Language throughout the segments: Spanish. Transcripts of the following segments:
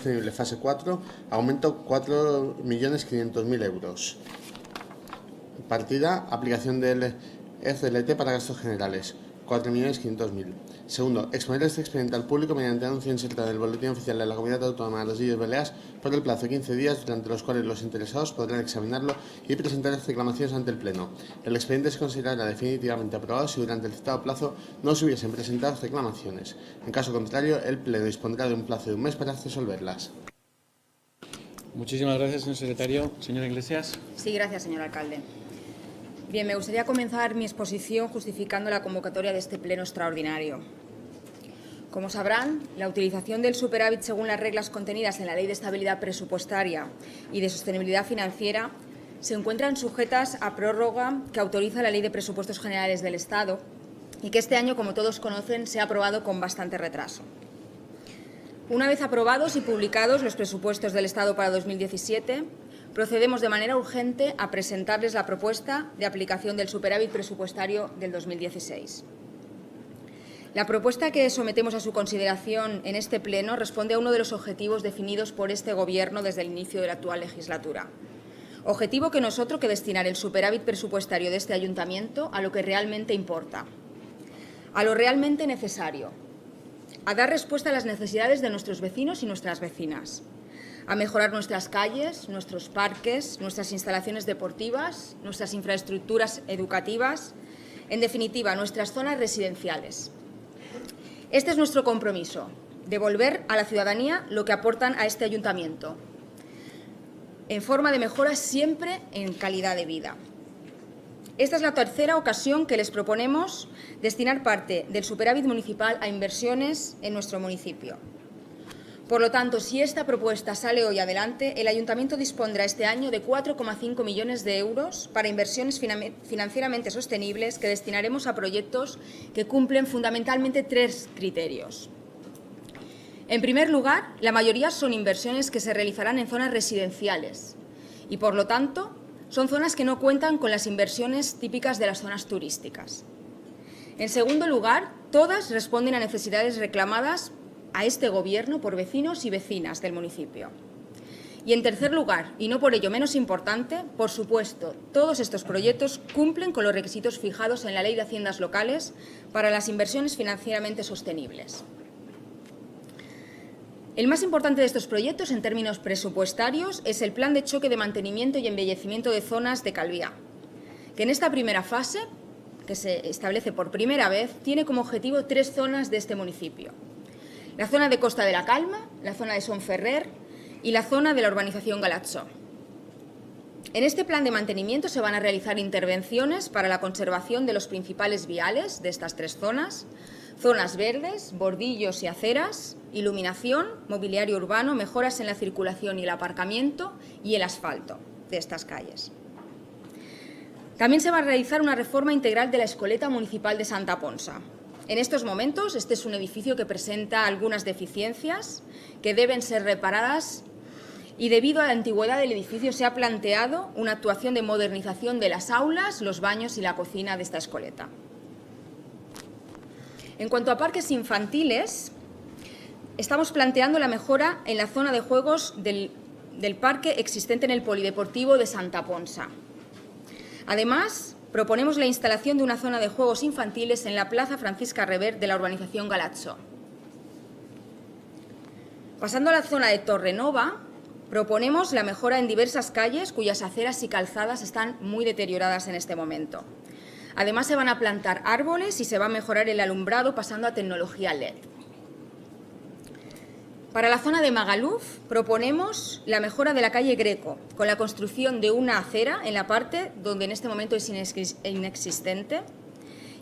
Sostenible fase 4, aumento 4.500.000 euros. Partida, aplicación del ECLT para gastos generales, 4.500.000. Segundo, exponer este expediente al público mediante anuncio insertado en el Boletín Oficial de la Comunidad Autónoma de las Illes Baleares por el plazo de 15 días, durante los cuales los interesados podrán examinarlo y presentar reclamaciones ante el Pleno. El expediente se considerará definitivamente aprobado si durante el citado plazo no se hubiesen presentado reclamaciones. En caso contrario, el Pleno dispondrá de un plazo de un mes para resolverlas. Muchísimas gracias, señor secretario. Señora Iglesias. Sí, gracias, señor alcalde. Bien, me gustaría comenzar mi exposición justificando la convocatoria de este pleno extraordinario. Como sabrán, la utilización del superávit según las reglas contenidas en la Ley de Estabilidad Presupuestaria y de Sostenibilidad Financiera se encuentran sujetas a prórroga que autoriza la Ley de Presupuestos Generales del Estado y que este año, como todos conocen, se ha aprobado con bastante retraso. Una vez aprobados y publicados los presupuestos del Estado para 2017, procedemos de manera urgente a presentarles la propuesta de aplicación del superávit presupuestario del 2016. La propuesta que sometemos a su consideración en este Pleno responde a uno de los objetivos definidos por este Gobierno desde el inicio de la actual legislatura. Objetivo que no es otro que destinar el superávit presupuestario de este Ayuntamiento a lo que realmente importa, a lo realmente necesario, a dar respuesta a las necesidades de nuestros vecinos y nuestras vecinas, a mejorar nuestras calles, nuestros parques, nuestras instalaciones deportivas, nuestras infraestructuras educativas, en definitiva, nuestras zonas residenciales. Este es nuestro compromiso, devolver a la ciudadanía lo que aportan a este ayuntamiento, en forma de mejoras siempre en calidad de vida. Esta es la tercera ocasión que les proponemos destinar parte del superávit municipal a inversiones en nuestro municipio. Por lo tanto, si esta propuesta sale hoy adelante, el Ayuntamiento dispondrá este año de 4,5 millones de euros para inversiones financieramente sostenibles que destinaremos a proyectos que cumplen fundamentalmente tres criterios. En primer lugar, la mayoría son inversiones que se realizarán en zonas residenciales y, por lo tanto, son zonas que no cuentan con las inversiones típicas de las zonas turísticas. En segundo lugar, todas responden a necesidades reclamadas a este Gobierno por vecinos y vecinas del municipio. Y en tercer lugar, y no por ello menos importante, por supuesto, todos estos proyectos cumplen con los requisitos fijados en la Ley de Haciendas Locales para las inversiones financieramente sostenibles. El más importante de estos proyectos en términos presupuestarios es el Plan de Choque de Mantenimiento y Embellecimiento de Zonas de Calviá, que en esta primera fase, que se establece por primera vez, tiene como objetivo tres zonas de este municipio: la zona de Costa de la Calma, la zona de Son Ferrer y la zona de la urbanización Galatzó. En este plan de mantenimiento se van a realizar intervenciones para la conservación de los principales viales de estas tres zonas, zonas verdes, bordillos y aceras, iluminación, mobiliario urbano, mejoras en la circulación y el aparcamiento y el asfalto de estas calles. También se va a realizar una reforma integral de la Escoleta Municipal de Santa Ponsa. En estos momentos, este es un edificio que presenta algunas deficiencias que deben ser reparadas y, debido a la antigüedad del edificio, se ha planteado una actuación de modernización de las aulas, los baños y la cocina de esta escoleta. En cuanto a parques infantiles, estamos planteando la mejora en la zona de juegos del parque existente en el Polideportivo de Santa Ponsa. Además, proponemos la instalación de una zona de juegos infantiles en la Plaza Francisca Rever de la urbanización Galatzó. Pasando a la zona de Torrenova, proponemos la mejora en diversas calles cuyas aceras y calzadas están muy deterioradas en este momento. Además, se van a plantar árboles y se va a mejorar el alumbrado pasando a tecnología LED. Para la zona de Magaluf proponemos la mejora de la calle Greco, con la construcción de una acera en la parte donde en este momento es inexistente,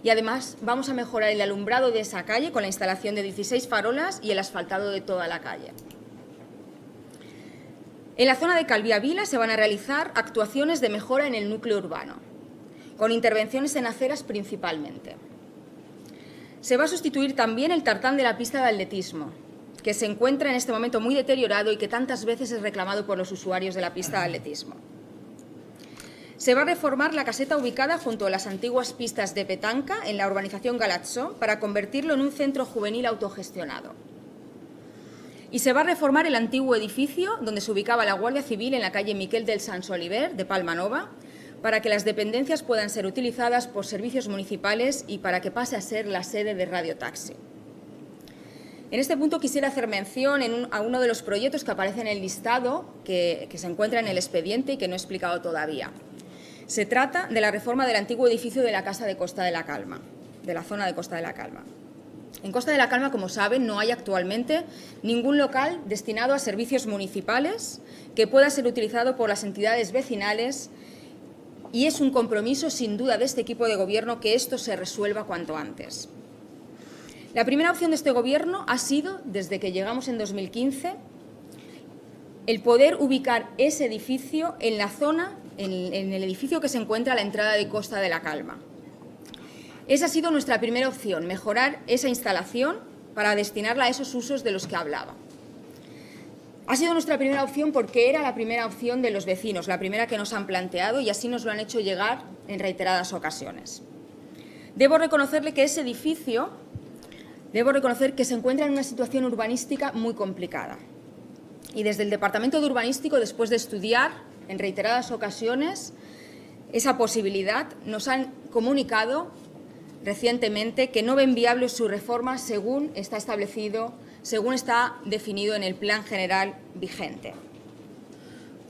y además vamos a mejorar el alumbrado de esa calle con la instalación de 16 farolas y el asfaltado de toda la calle. En la zona de Calviá Vila se van a realizar actuaciones de mejora en el núcleo urbano, con intervenciones en aceras principalmente. Se va a sustituir también el tartán de la pista de atletismo, que se encuentra en este momento muy deteriorado y que tantas veces es reclamado por los usuarios de la pista de atletismo. Se va a reformar la caseta ubicada junto a las antiguas pistas de petanca en la urbanización Galatzó para convertirlo en un centro juvenil autogestionado. Y se va a reformar el antiguo edificio donde se ubicaba la Guardia Civil en la calle Miquel del Sans Oliver de Palma Nova, para que las dependencias puedan ser utilizadas por servicios municipales y para que pase a ser la sede de Radio Taxi. En este punto quisiera hacer mención a uno de los proyectos que aparece en el listado, que se encuentra en el expediente y que no he explicado todavía. Se trata de la reforma del antiguo edificio de la Casa de Costa de la Calma, de la zona de Costa de la Calma. En Costa de la Calma, como saben, no hay actualmente ningún local destinado a servicios municipales que pueda ser utilizado por las entidades vecinales y es un compromiso, sin duda, de este equipo de Gobierno que esto se resuelva cuanto antes. La primera opción de este Gobierno ha sido, desde que llegamos en 2015, el poder ubicar ese edificio en la zona, en el edificio que se encuentra a la entrada de Costa de la Calma. Esa ha sido nuestra primera opción, mejorar esa instalación para destinarla a esos usos de los que hablaba. Ha sido nuestra primera opción porque era la primera opción de los vecinos, la primera que nos han planteado y así nos lo han hecho llegar en reiteradas ocasiones. Debo reconocerle que ese edificio, se encuentra en una situación urbanística muy complicada. Y desde el Departamento de Urbanístico, después de estudiar en reiteradas ocasiones esa posibilidad, nos han comunicado recientemente que no ven viable su reforma según está establecido, según está definido en el Plan General vigente.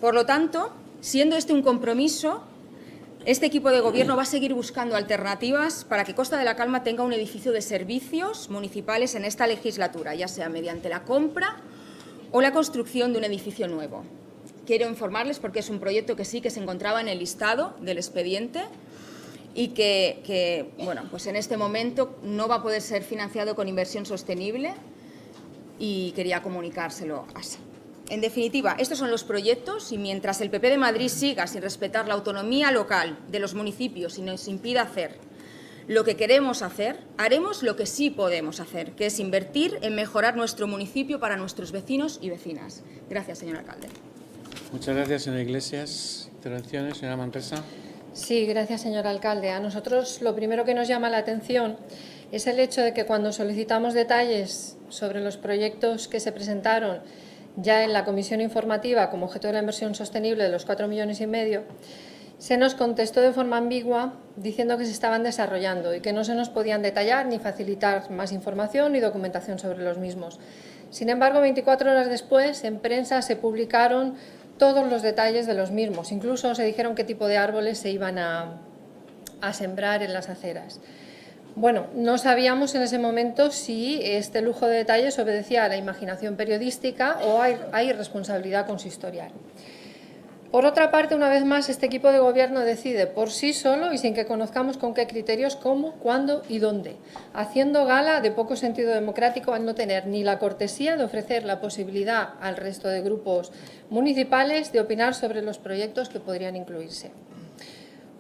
Por lo tanto, siendo este un compromiso, este equipo de Gobierno va a seguir buscando alternativas para que Costa de la Calma tenga un edificio de servicios municipales en esta legislatura, ya sea mediante la compra o la construcción de un edificio nuevo. Quiero informarles, porque es un proyecto que sí que se encontraba en el listado del expediente y que pues en este momento no va a poder ser financiado con inversión sostenible y quería comunicárselo así. En definitiva, estos son los proyectos y mientras el PP de Madrid siga sin respetar la autonomía local de los municipios y nos impida hacer lo que queremos hacer, haremos lo que sí podemos hacer, que es invertir en mejorar nuestro municipio para nuestros vecinos y vecinas. Gracias, señor alcalde. Muchas gracias, señora Iglesias. Intervenciones, señora Manresa. Sí, gracias, señor alcalde. A nosotros lo primero que nos llama la atención es el hecho de que cuando solicitamos detalles sobre los proyectos que se presentaron ya en la comisión informativa como objeto de la inversión sostenible de los 4,5 millones, se nos contestó de forma ambigua diciendo que se estaban desarrollando y que no se nos podían detallar ni facilitar más información ni documentación sobre los mismos. Sin embargo, 24 horas después, en prensa se publicaron todos los detalles de los mismos. Incluso se dijeron qué tipo de árboles se iban a sembrar en las aceras. Bueno, no sabíamos en ese momento si este lujo de detalles obedecía a la imaginación periodística o a irresponsabilidad consistorial. Por otra parte, una vez más, este equipo de Gobierno decide por sí solo y sin que conozcamos con qué criterios, cómo, cuándo y dónde, haciendo gala de poco sentido democrático al no tener ni la cortesía de ofrecer la posibilidad al resto de grupos municipales de opinar sobre los proyectos que podrían incluirse.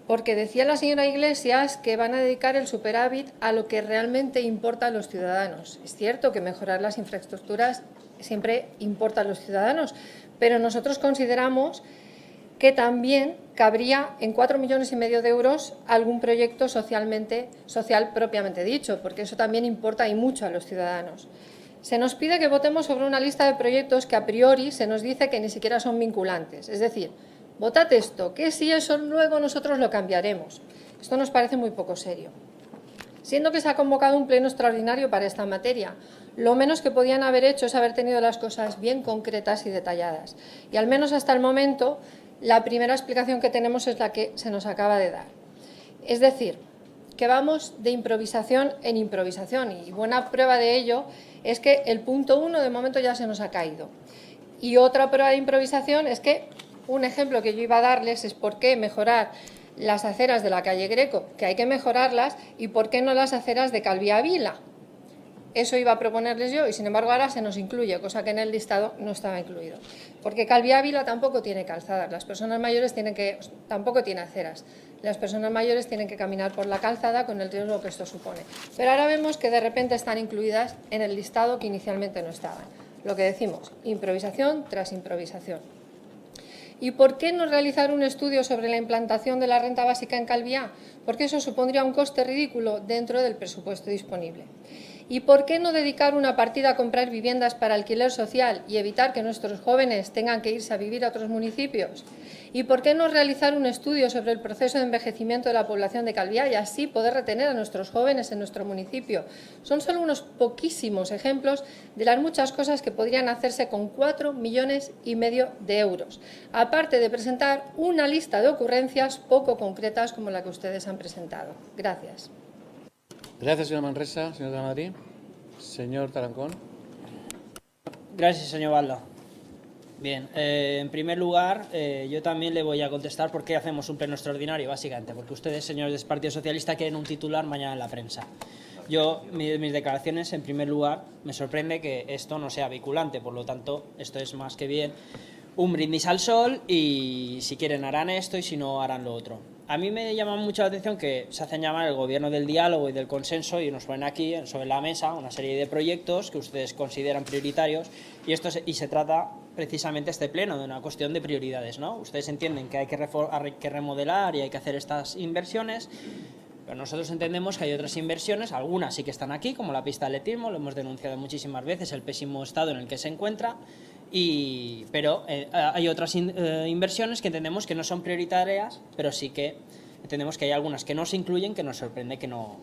Porque decía la señora Iglesias que van a dedicar el superávit a lo que realmente importa a los ciudadanos. Es cierto que mejorar las infraestructuras siempre importa a los ciudadanos, pero nosotros consideramos que también cabría en 4,5 millones de euros algún proyecto social propiamente dicho, porque eso también importa y mucho a los ciudadanos. Se nos pide que votemos sobre una lista de proyectos que a priori se nos dice que ni siquiera son vinculantes, es decir, votad esto, que si eso luego nosotros lo cambiaremos. Esto nos parece muy poco serio. Siendo que se ha convocado un pleno extraordinario para esta materia, lo menos que podían haber hecho es haber tenido las cosas bien concretas y detalladas. Y al menos hasta el momento, la primera explicación que tenemos es la que se nos acaba de dar. Es decir, que vamos de improvisación en improvisación y buena prueba de ello es que el punto 1 de momento ya se nos ha caído. Y otra prueba de improvisación es que un ejemplo que yo iba a darles es por qué mejorar las aceras de la calle Greco, que hay que mejorarlas, y por qué no las aceras de Calviá Vila. Eso iba a proponerles yo y, sin embargo, ahora se nos incluye, cosa que en el listado no estaba incluido. Porque Calviá Vila tampoco tiene calzadas, las personas mayores tampoco tiene aceras. Las personas mayores tienen que caminar por la calzada con el riesgo que esto supone. Pero ahora vemos que de repente están incluidas en el listado que inicialmente no estaban. Lo que decimos, improvisación tras improvisación. ¿Y por qué no realizar un estudio sobre la implantación de la renta básica en Calviá? Porque eso supondría un coste ridículo dentro del presupuesto disponible. ¿Y por qué no dedicar una partida a comprar viviendas para alquiler social y evitar que nuestros jóvenes tengan que irse a vivir a otros municipios? ¿Y por qué no realizar un estudio sobre el proceso de envejecimiento de la población de Calviá y así poder retener a nuestros jóvenes en nuestro municipio? Son solo unos poquísimos ejemplos de las muchas cosas que podrían hacerse con 4,5 millones de euros, aparte de presentar una lista de ocurrencias poco concretas como la que ustedes han presentado. Gracias. Gracias, señora Manresa. Señor de Madrid. Señor Tarancón. Gracias, señor Balda. Bien, en primer lugar, yo también le voy a contestar por qué hacemos un pleno extraordinario, básicamente, porque ustedes, señores del Partido Socialista, quieren un titular mañana en la prensa. Yo, mis declaraciones, en primer lugar, me sorprende que esto no sea vinculante, por lo tanto, esto es más que bien un brindis al sol y si quieren harán esto y si no harán lo otro. A mí me llama mucho la atención que se hacen llamar el gobierno del diálogo y del consenso y nos ponen aquí sobre la mesa una serie de proyectos que ustedes consideran prioritarios y se trata precisamente este pleno de una cuestión de prioridades, ¿no? Ustedes entienden que hay que remodelar y hay que hacer estas inversiones, pero nosotros entendemos que hay otras inversiones, algunas sí que están aquí, como la pista de atletismo, lo hemos denunciado muchísimas veces, el pésimo estado en el que se encuentra, pero hay otras inversiones que entendemos que no son prioritarias, pero sí que entendemos que hay algunas que no se incluyen, que nos sorprende que no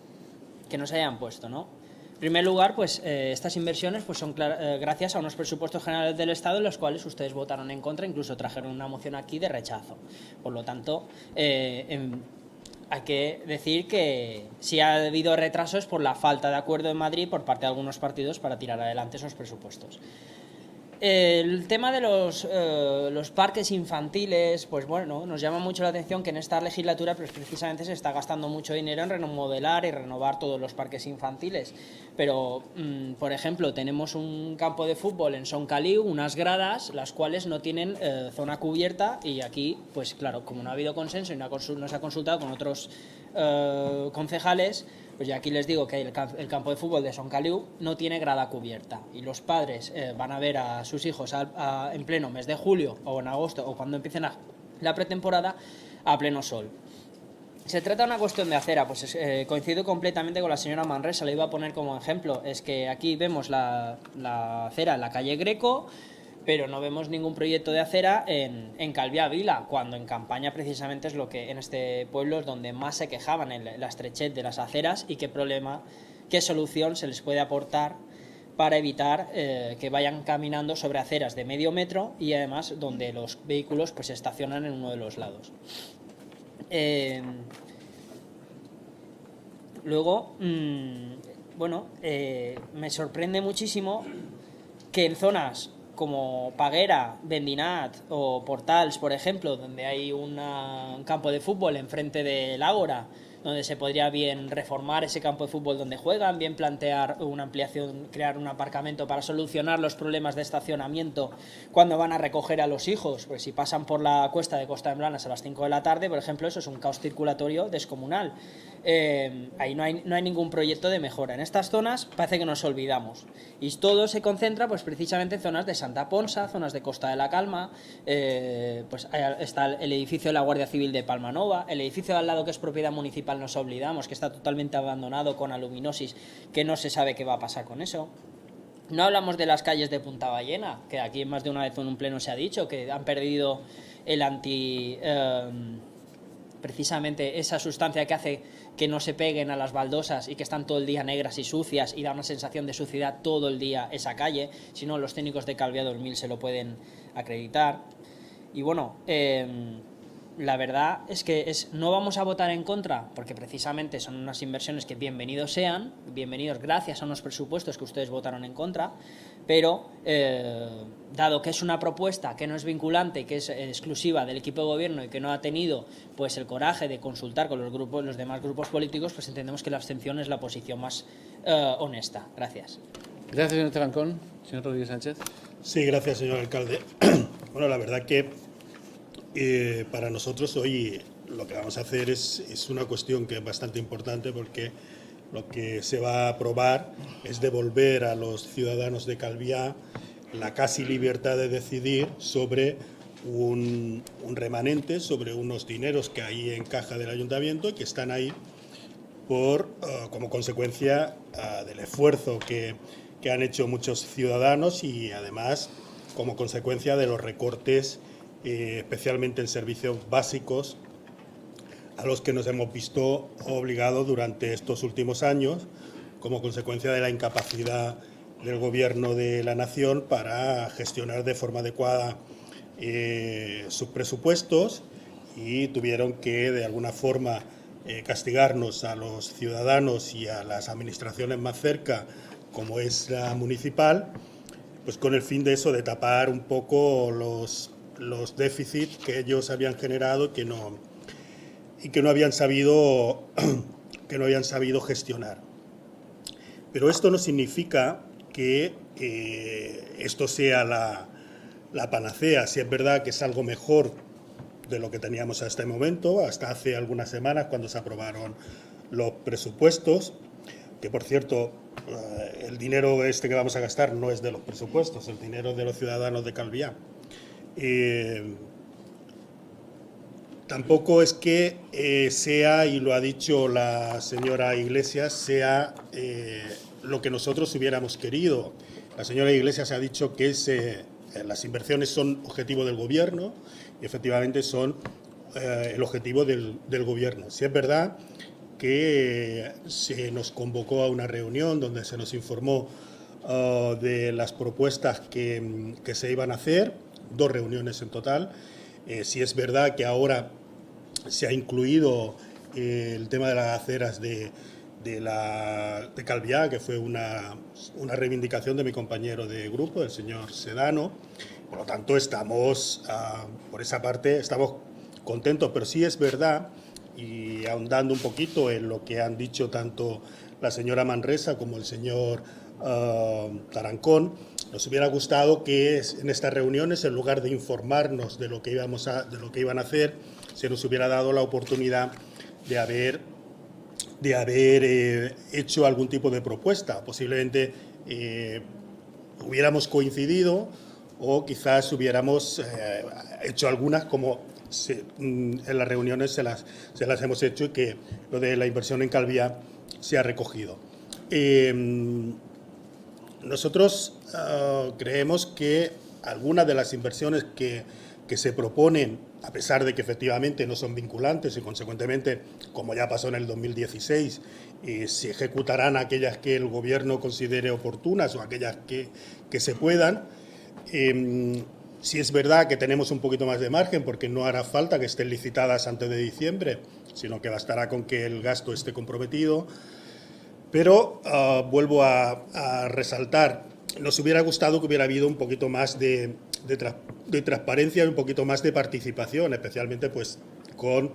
se hayan puesto, ¿no? En primer lugar, pues estas inversiones pues son gracias a unos presupuestos generales del Estado en los cuales ustedes votaron en contra, incluso trajeron una moción aquí de rechazo. Por lo tanto, hay que decir que si ha habido retrasos por la falta de acuerdo en Madrid por parte de algunos partidos para tirar adelante esos presupuestos. El tema de los parques infantiles, pues bueno, nos llama mucho la atención que en esta legislatura pues precisamente se está gastando mucho dinero en remodelar y renovar todos los parques infantiles. Pero, por ejemplo, tenemos un campo de fútbol en Son Caliu, unas gradas, las cuales no tienen zona cubierta y aquí, pues claro, como no ha habido consenso y no se ha consultado con otros concejales, pues ya aquí les digo que el campo de fútbol de Son Caliu no tiene grada cubierta y los padres van a ver a sus hijos en pleno mes de julio o en agosto o cuando empiecen la pretemporada a pleno sol. Se trata de una cuestión de acera, pues coincido completamente con la señora Manresa, le iba a poner como ejemplo, es que aquí vemos la acera en la calle Greco, pero no vemos ningún proyecto de acera en Calviá Vila, cuando en campaña precisamente es lo que en este pueblo es donde más se quejaban, en la estrechez de las aceras y qué solución se les puede aportar para evitar que vayan caminando sobre aceras de medio metro y además donde los vehículos pues se estacionan en uno de los lados. Luego, me sorprende muchísimo que en zonas como Paguera, Vendinat o Portals, por ejemplo, donde hay un campo de fútbol enfrente del Ágora, donde se podría bien reformar ese campo de fútbol donde juegan, bien plantear una ampliación, crear un aparcamiento para solucionar los problemas de estacionamiento cuando van a recoger a los hijos, pues si pasan por la cuesta de Costa de Blanes a las 5 de la tarde, por ejemplo, eso es un caos circulatorio descomunal. Ahí no hay ningún proyecto de mejora. En estas zonas parece que nos olvidamos y todo se concentra pues precisamente en zonas de Santa Ponsa, zonas de Costa de la Calma, pues está el edificio de la Guardia Civil de Palmanova, el edificio de al lado que es propiedad municipal nos olvidamos, que está totalmente abandonado con aluminosis, que no se sabe qué va a pasar con eso. No hablamos de las calles de Punta Ballena, que aquí más de una vez en un pleno se ha dicho que han perdido precisamente esa sustancia que hace que no se peguen a las baldosas y que están todo el día negras y sucias y da una sensación de suciedad todo el día esa calle, si no los técnicos de Calviá 2000 se lo pueden acreditar. Y bueno, la verdad es que no vamos a votar en contra porque precisamente son unas inversiones que bienvenidos gracias a unos presupuestos que ustedes votaron en contra, pero dado que es una propuesta que no es vinculante, que es exclusiva del equipo de gobierno y que no ha tenido pues el coraje de consultar con los demás grupos políticos, pues entendemos que la abstención es la posición más honesta. Gracias. Gracias, señor Tarancón. Señor Rodríguez Sánchez. Sí, gracias, señor alcalde. Bueno, la verdad que para nosotros hoy lo que vamos a hacer es una cuestión que es bastante importante porque lo que se va a aprobar es devolver a los ciudadanos de Calviá la casi libertad de decidir sobre un remanente, sobre unos dineros que hay en caja del ayuntamiento y que están ahí como consecuencia del esfuerzo que han hecho muchos ciudadanos y además como consecuencia de los recortes, especialmente en servicios básicos, a los que nos hemos visto obligados durante estos últimos años, como consecuencia de la incapacidad del Gobierno de la Nación para gestionar de forma adecuada sus presupuestos, y tuvieron que, de alguna forma, castigarnos a los ciudadanos y a las administraciones más cerca, como es la municipal, pues con el fin de eso, de tapar un poco los déficits que ellos habían generado y que no habían sabido gestionar. Pero esto no significa que esto sea la panacea. Si es verdad que es algo mejor de lo que teníamos hasta el momento, hasta hace algunas semanas cuando se aprobaron los presupuestos, que por cierto, el dinero que vamos a gastar no es de los presupuestos, el dinero es de los ciudadanos de Calviá. Tampoco es que sea, y lo ha dicho la señora Iglesias, sea lo que nosotros hubiéramos querido. La señora Iglesias ha dicho que las inversiones son objetivo del Gobierno y efectivamente son el objetivo del Gobierno. Si es verdad que se nos convocó a una reunión donde se nos informó de las propuestas que se iban a hacer, 2 reuniones en total. Si es verdad que ahora se ha incluido el tema de las aceras de Calviá, que fue una reivindicación de mi compañero de grupo, el señor Sedano. Por lo tanto, estamos, por esa parte, estamos contentos, pero sí es verdad, y ahondando un poquito en lo que han dicho tanto la señora Manresa como el señor Tarancón, nos hubiera gustado que en estas reuniones, en lugar de informarnos de lo que iban a hacer, se nos hubiera dado la oportunidad de haber hecho algún tipo de propuesta. Posiblemente hubiéramos coincidido o quizás hubiéramos hecho algunas, como en las reuniones se las hemos hecho, y que lo de la inversión en Calviá se ha recogido. Nosotros creemos que algunas de las inversiones que se proponen, a pesar de que efectivamente no son vinculantes y consecuentemente, como ya pasó en el 2016, se ejecutarán aquellas que el Gobierno considere oportunas o aquellas que se puedan. Sí es verdad que tenemos un poquito más de margen, porque no hará falta que estén licitadas antes de diciembre, sino que bastará con que el gasto esté comprometido. Pero vuelvo a resaltar, nos hubiera gustado que hubiera habido un poquito más de transparencia y un poquito más de participación, especialmente pues con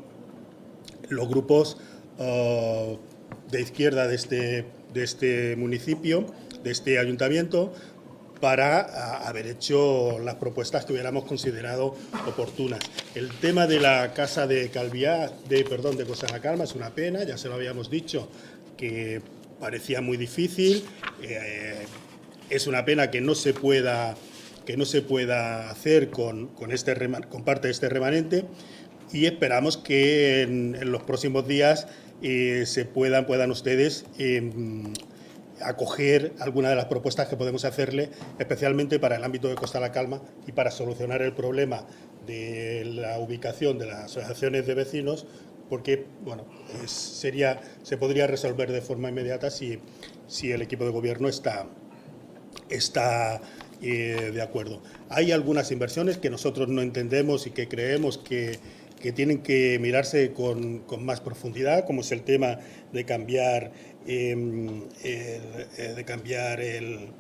los grupos de izquierda de este municipio, de este ayuntamiento, para haber hecho las propuestas que hubiéramos considerado oportunas. El tema de la casa de Calviá, de Costa de la Calma, es una pena, ya se lo habíamos dicho, que parecía muy difícil. Es una pena que no se pueda hacer con parte de este remanente, y esperamos que en los próximos días puedan ustedes acoger alguna de las propuestas que podemos hacerle, especialmente para el ámbito de Costa de la Calma y para solucionar el problema de la ubicación de las asociaciones de vecinos, porque bueno, se podría resolver de forma inmediata si el equipo de gobierno está de acuerdo. Hay algunas inversiones que nosotros no entendemos y que creemos que tienen que mirarse con más profundidad, como es el tema de cambiar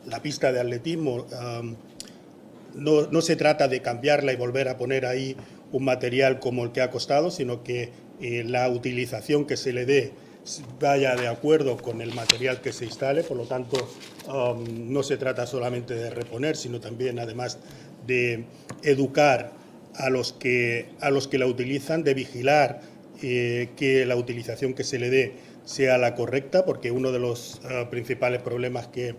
la pista de atletismo. No se trata de cambiarla y volver a poner ahí un material como el que ha costado, sino que la utilización que se le dé vaya de acuerdo con el material que se instale. Por lo tanto, no se trata solamente de reponer, sino también, además, de educar a los que la utilizan, de vigilar que la utilización que se le dé sea la correcta, porque uno de los principales problemas que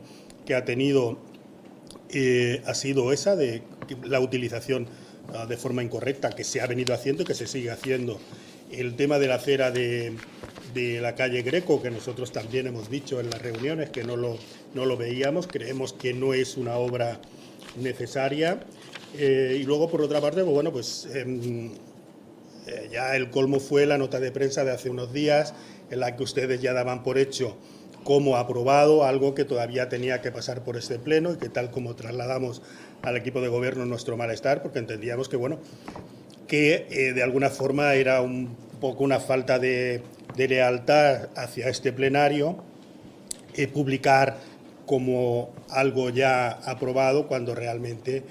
ha tenido ha sido esa, de la utilización de forma incorrecta que se ha venido haciendo y que se sigue haciendo. El tema de la acera de de la calle Greco, que nosotros también hemos dicho en las reuniones que no lo veíamos, creemos que no es una obra necesaria. Y luego, por otra parte, pues bueno, pues ya el colmo fue la nota de prensa de hace unos días en la que ustedes ya daban por hecho como aprobado algo que todavía tenía que pasar por este pleno y que tal como trasladamos al equipo de gobierno nuestro malestar, porque entendíamos que, bueno, que de alguna forma era un poco una falta de lealtad hacia este plenario publicar como algo ya aprobado cuando realmente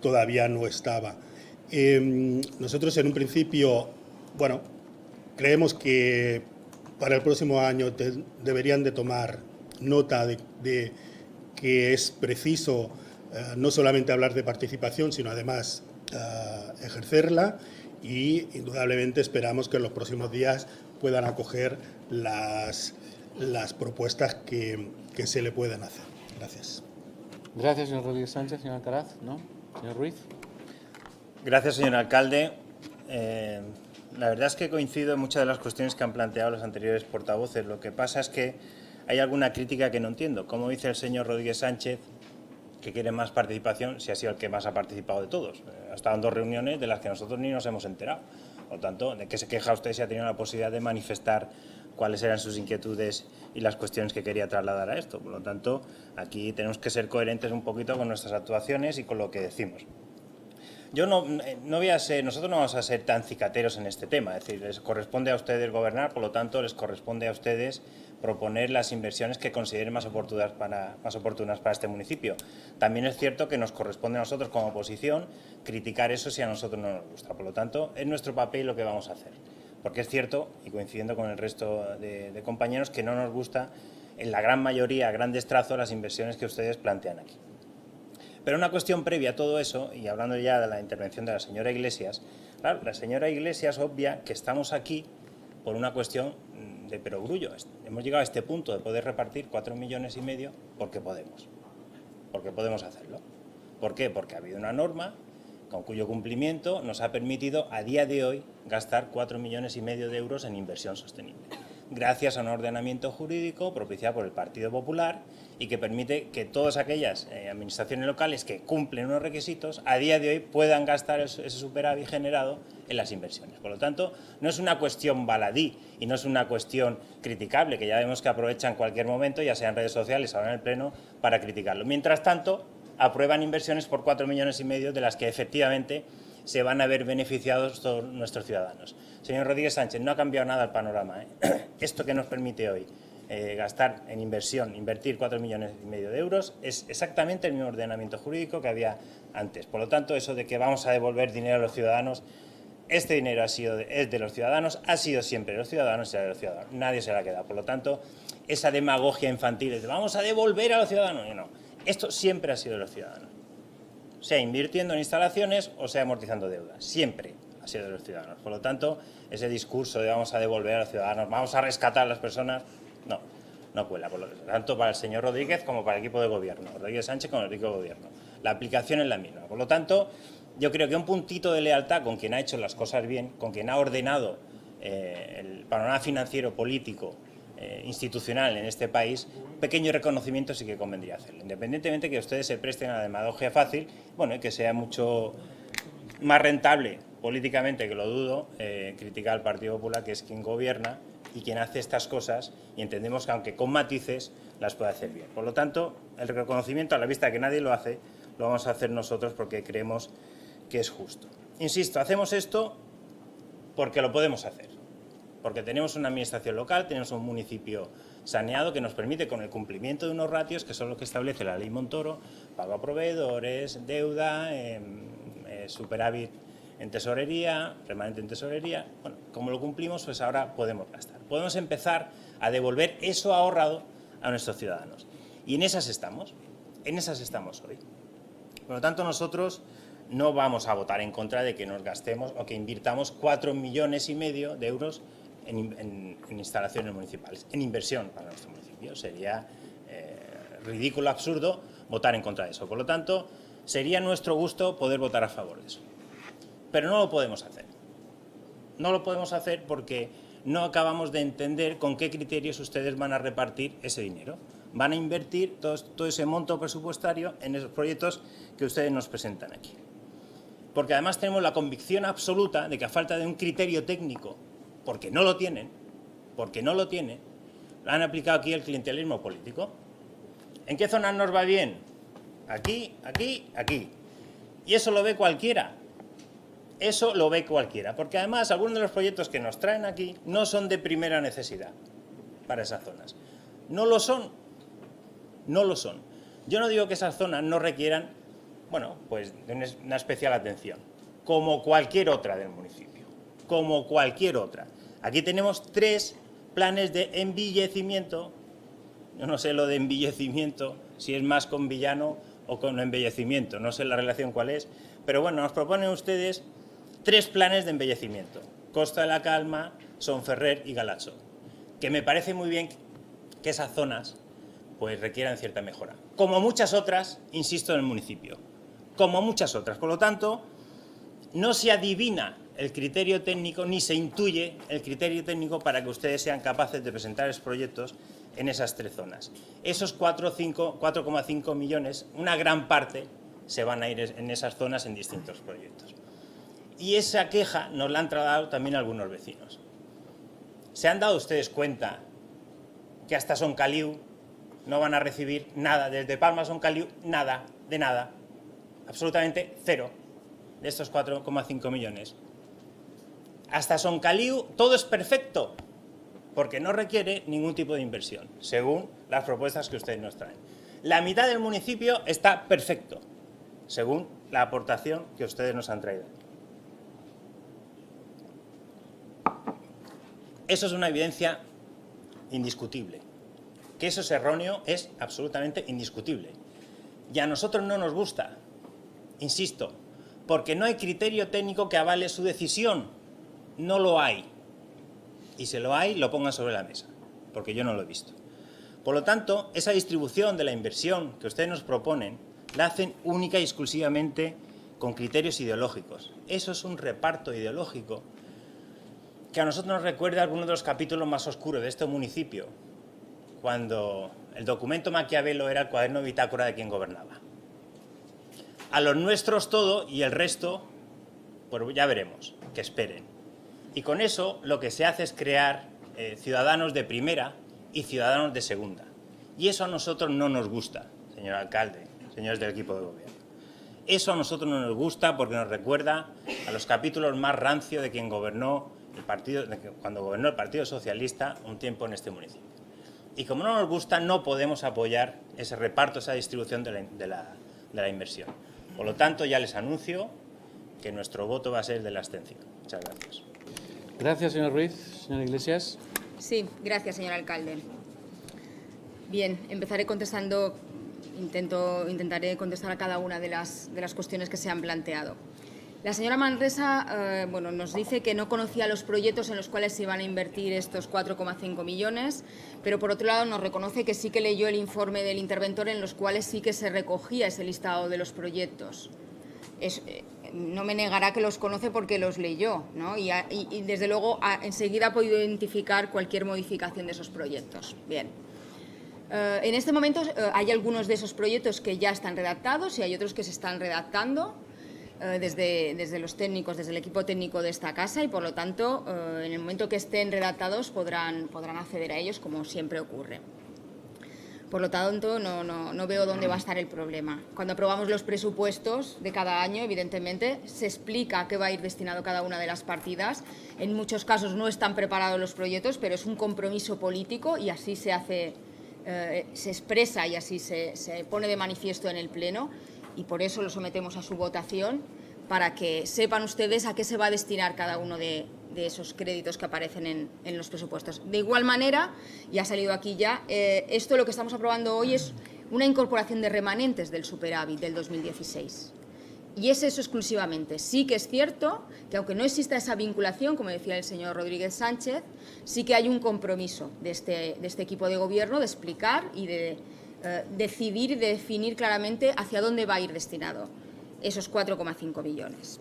todavía no estaba. Nosotros en un principio, bueno, creemos que para el próximo año deberían de tomar nota de que es preciso no solamente hablar de participación, sino además ejercerla, y indudablemente esperamos que en los próximos días puedan acoger las propuestas que se le puedan hacer. Gracias. Gracias, señor Rodríguez Sánchez. Señor Alcaraz, ¿no? Señor Ruiz. Gracias, señor alcalde. La verdad es que coincido en muchas de las cuestiones que han planteado los anteriores portavoces. Lo que pasa es que hay alguna crítica que no entiendo. Como dice el señor Rodríguez Sánchez, que quiere más participación, si ha sido el que más ha participado de todos. Ha estado en 2 reuniones de las que nosotros ni nos hemos enterado. Por lo tanto, ¿de qué se queja usted si ha tenido la posibilidad de manifestar cuáles eran sus inquietudes y las cuestiones que quería trasladar a esto? Por lo tanto, aquí tenemos que ser coherentes un poquito con nuestras actuaciones y con lo que decimos. Yo nosotros no vamos a ser tan cicateros en este tema, es decir, les corresponde a ustedes gobernar, por lo tanto les corresponde a ustedes proponer las inversiones que consideren más oportunas para este municipio. También es cierto que nos corresponde a nosotros como oposición criticar eso si a nosotros no nos gusta, por lo tanto es nuestro papel lo que vamos a hacer. Porque es cierto, y coincidiendo con el resto de compañeros, que no nos gusta en la gran mayoría, a grandes trazos, las inversiones que ustedes plantean aquí. Pero una cuestión previa a todo eso, y hablando ya de la intervención de la señora Iglesias, claro, la señora Iglesias obvia que estamos aquí por una cuestión de perogrullo. Hemos llegado a este punto de poder repartir 4,5 millones porque podemos. Porque podemos hacerlo. ¿Por qué? Porque ha habido una norma con cuyo cumplimiento nos ha permitido a día de hoy gastar 4,5 millones de euros en inversión sostenible, gracias a un ordenamiento jurídico propiciado por el Partido Popular y que permite que todas aquellas administraciones locales que cumplen unos requisitos a día de hoy puedan gastar ese superávit generado en las inversiones. Por lo tanto, no es una cuestión baladí y no es una cuestión criticable, que ya vemos que aprovechan cualquier momento, ya sea en redes sociales o en el Pleno, para criticarlo. Mientras tanto, aprueban inversiones por 4,5 millones de las que efectivamente se van a ver beneficiados todos nuestros ciudadanos. Señor Rodríguez Sánchez, no ha cambiado nada el panorama. Esto que nos permite hoy gastar en inversión, invertir 4,5 millones de euros, es exactamente el mismo ordenamiento jurídico que había antes. Por lo tanto, eso de que vamos a devolver dinero a los ciudadanos, este dinero es de los ciudadanos, ha sido siempre de los ciudadanos y será de los ciudadanos. Nadie se la ha quedado. Por lo tanto, esa demagogia infantil de vamos a devolver a los ciudadanos, no. Esto siempre ha sido de los ciudadanos. Sea invirtiendo en instalaciones o sea amortizando deudas. Siempre ha sido de los ciudadanos. Por lo tanto, ese discurso de vamos a devolver a los ciudadanos, vamos a rescatar a las personas, no cuela. Por lo tanto, para el señor Rodríguez como para el equipo de gobierno, Rodríguez Sánchez como el equipo de gobierno. La aplicación es la misma. Por lo tanto, yo creo que un puntito de lealtad con quien ha hecho las cosas bien, con quien ha ordenado el panorama financiero, político, institucional en este país, pequeño reconocimiento sí que convendría hacerlo. Independientemente que ustedes se presten a la demagogia fácil, bueno, y que sea mucho más rentable políticamente, que lo dudo, criticar al Partido Popular, que es quien gobierna y quien hace estas cosas, y entendemos que aunque con matices las puede hacer bien. Por lo tanto, el reconocimiento, a la vista de que nadie lo hace, lo vamos a hacer nosotros porque creemos que es justo. Insisto, hacemos esto porque lo podemos hacer. Porque tenemos una administración local, tenemos un municipio saneado que nos permite, con el cumplimiento de unos ratios que son los que establece la ley Montoro, pago a proveedores, deuda, superávit en tesorería, remanente en tesorería. Bueno, como lo cumplimos, pues ahora podemos gastar. Podemos empezar a devolver eso ahorrado a nuestros ciudadanos. Y en esas estamos hoy. Por lo tanto, nosotros no vamos a votar en contra de que nos gastemos o que invirtamos 4,5 millones de euros en instalaciones municipales, en inversión para nuestro municipio. Sería ridículo, absurdo votar en contra de eso. Por lo tanto, sería nuestro gusto poder votar a favor de eso. Pero no lo podemos hacer. No lo podemos hacer porque no acabamos de entender con qué criterios ustedes van a repartir ese dinero. Van a invertir todo ese monto presupuestario en esos proyectos que ustedes nos presentan aquí. Porque además tenemos la convicción absoluta de que a falta de un criterio técnico, porque no lo tienen, han aplicado aquí el clientelismo político. ¿En qué zonas nos va bien? Aquí, aquí, aquí. Y eso lo ve cualquiera. Eso lo ve cualquiera. Porque además algunos de los proyectos que nos traen aquí no son de primera necesidad para esas zonas. No lo son. No lo son. Yo no digo que esas zonas no requieran, bueno, pues de una especial atención, como cualquier otra del municipio. Como cualquier otra. Aquí tenemos 3 planes de embellecimiento. Yo no sé lo de embellecimiento, si es más con villano o con embellecimiento, no sé la relación cuál es, pero bueno, nos proponen ustedes 3 planes de embellecimiento: Costa de la Calma, Sonferrer y Galacho, que me parece muy bien que esas zonas pues requieran cierta mejora, como muchas otras, insisto, en el municipio, como muchas otras. Por lo tanto, no se adivina el criterio técnico ni se intuye el criterio técnico para que ustedes sean capaces de presentar esos proyectos en esas 3 zonas. Esos 4,5 millones, una gran parte, se van a ir en esas zonas en distintos proyectos. Y esa queja nos la han trasladado también algunos vecinos. ¿Se han dado ustedes cuenta que hasta Soncaliu no van a recibir nada, desde Palma a Soncaliu, nada, de nada, absolutamente 0 de estos 4,5 millones? Hasta Soncaliu todo es perfecto, porque no requiere ningún tipo de inversión, según las propuestas que ustedes nos traen. La mitad del municipio está perfecto, según la aportación que ustedes nos han traído. Eso es una evidencia indiscutible. Que eso es erróneo es absolutamente indiscutible. Y a nosotros no nos gusta, insisto, porque no hay criterio técnico que avale su decisión. No lo hay. Y si lo hay, lo pongan sobre la mesa, porque yo no lo he visto. Por lo tanto, esa distribución de la inversión que ustedes nos proponen la hacen única y exclusivamente con criterios ideológicos. Eso es un reparto ideológico que a nosotros nos recuerda algunos de los capítulos más oscuros de este municipio, cuando el documento Maquiavelo era el cuaderno bitácora de quien gobernaba. A los nuestros todo y el resto, pues ya veremos, que esperen. Y con eso lo que se hace es crear ciudadanos de primera y ciudadanos de segunda. Y eso a nosotros no nos gusta, señor alcalde, señores del equipo de gobierno. Eso a nosotros no nos gusta porque nos recuerda a los capítulos más rancios de quien gobernó cuando gobernó el Partido Socialista un tiempo en este municipio. Y como no nos gusta, no podemos apoyar ese reparto, esa distribución de la inversión. Por lo tanto, ya les anuncio que nuestro voto va a ser de la abstención. Muchas gracias. Gracias, señor Ruiz. Señor Iglesias. Sí, gracias, señor alcalde. Bien, empezaré contestando, intentaré contestar a cada una de las cuestiones que se han planteado. La señora Manresa nos dice que no conocía los proyectos en los cuales se iban a invertir estos 4,5 millones, pero por otro lado nos reconoce que sí que leyó el informe del interventor en los cuales sí que se recogía ese listado de los proyectos. No me negará que los conoce porque los leyó, ¿no? Y desde luego enseguida ha podido identificar cualquier modificación de esos proyectos. Bien. En este momento hay algunos de esos proyectos que ya están redactados y hay otros que se están redactando desde los técnicos, desde el equipo técnico de esta casa, y por lo tanto en el momento que estén redactados podrán acceder a ellos, como siempre ocurre. Por lo tanto, no veo dónde va a estar el problema. Cuando aprobamos los presupuestos de cada año, evidentemente, se explica a qué va a ir destinado cada una de las partidas. En muchos casos no están preparados los proyectos, pero es un compromiso político y así se hace, se expresa y así se pone de manifiesto en el Pleno, y por eso lo sometemos a su votación, para que sepan ustedes a qué se va a destinar cada uno de esos créditos que aparecen en los presupuestos. De igual manera, y ha salido aquí ya, lo que estamos aprobando hoy es una incorporación de remanentes del superávit del 2016. Y es eso exclusivamente. Sí que es cierto que, aunque no exista esa vinculación, como decía el señor Rodríguez Sánchez, sí que hay un compromiso de este equipo de gobierno de explicar y de decidir y de definir claramente hacia dónde va a ir destinado esos 4,5 millones.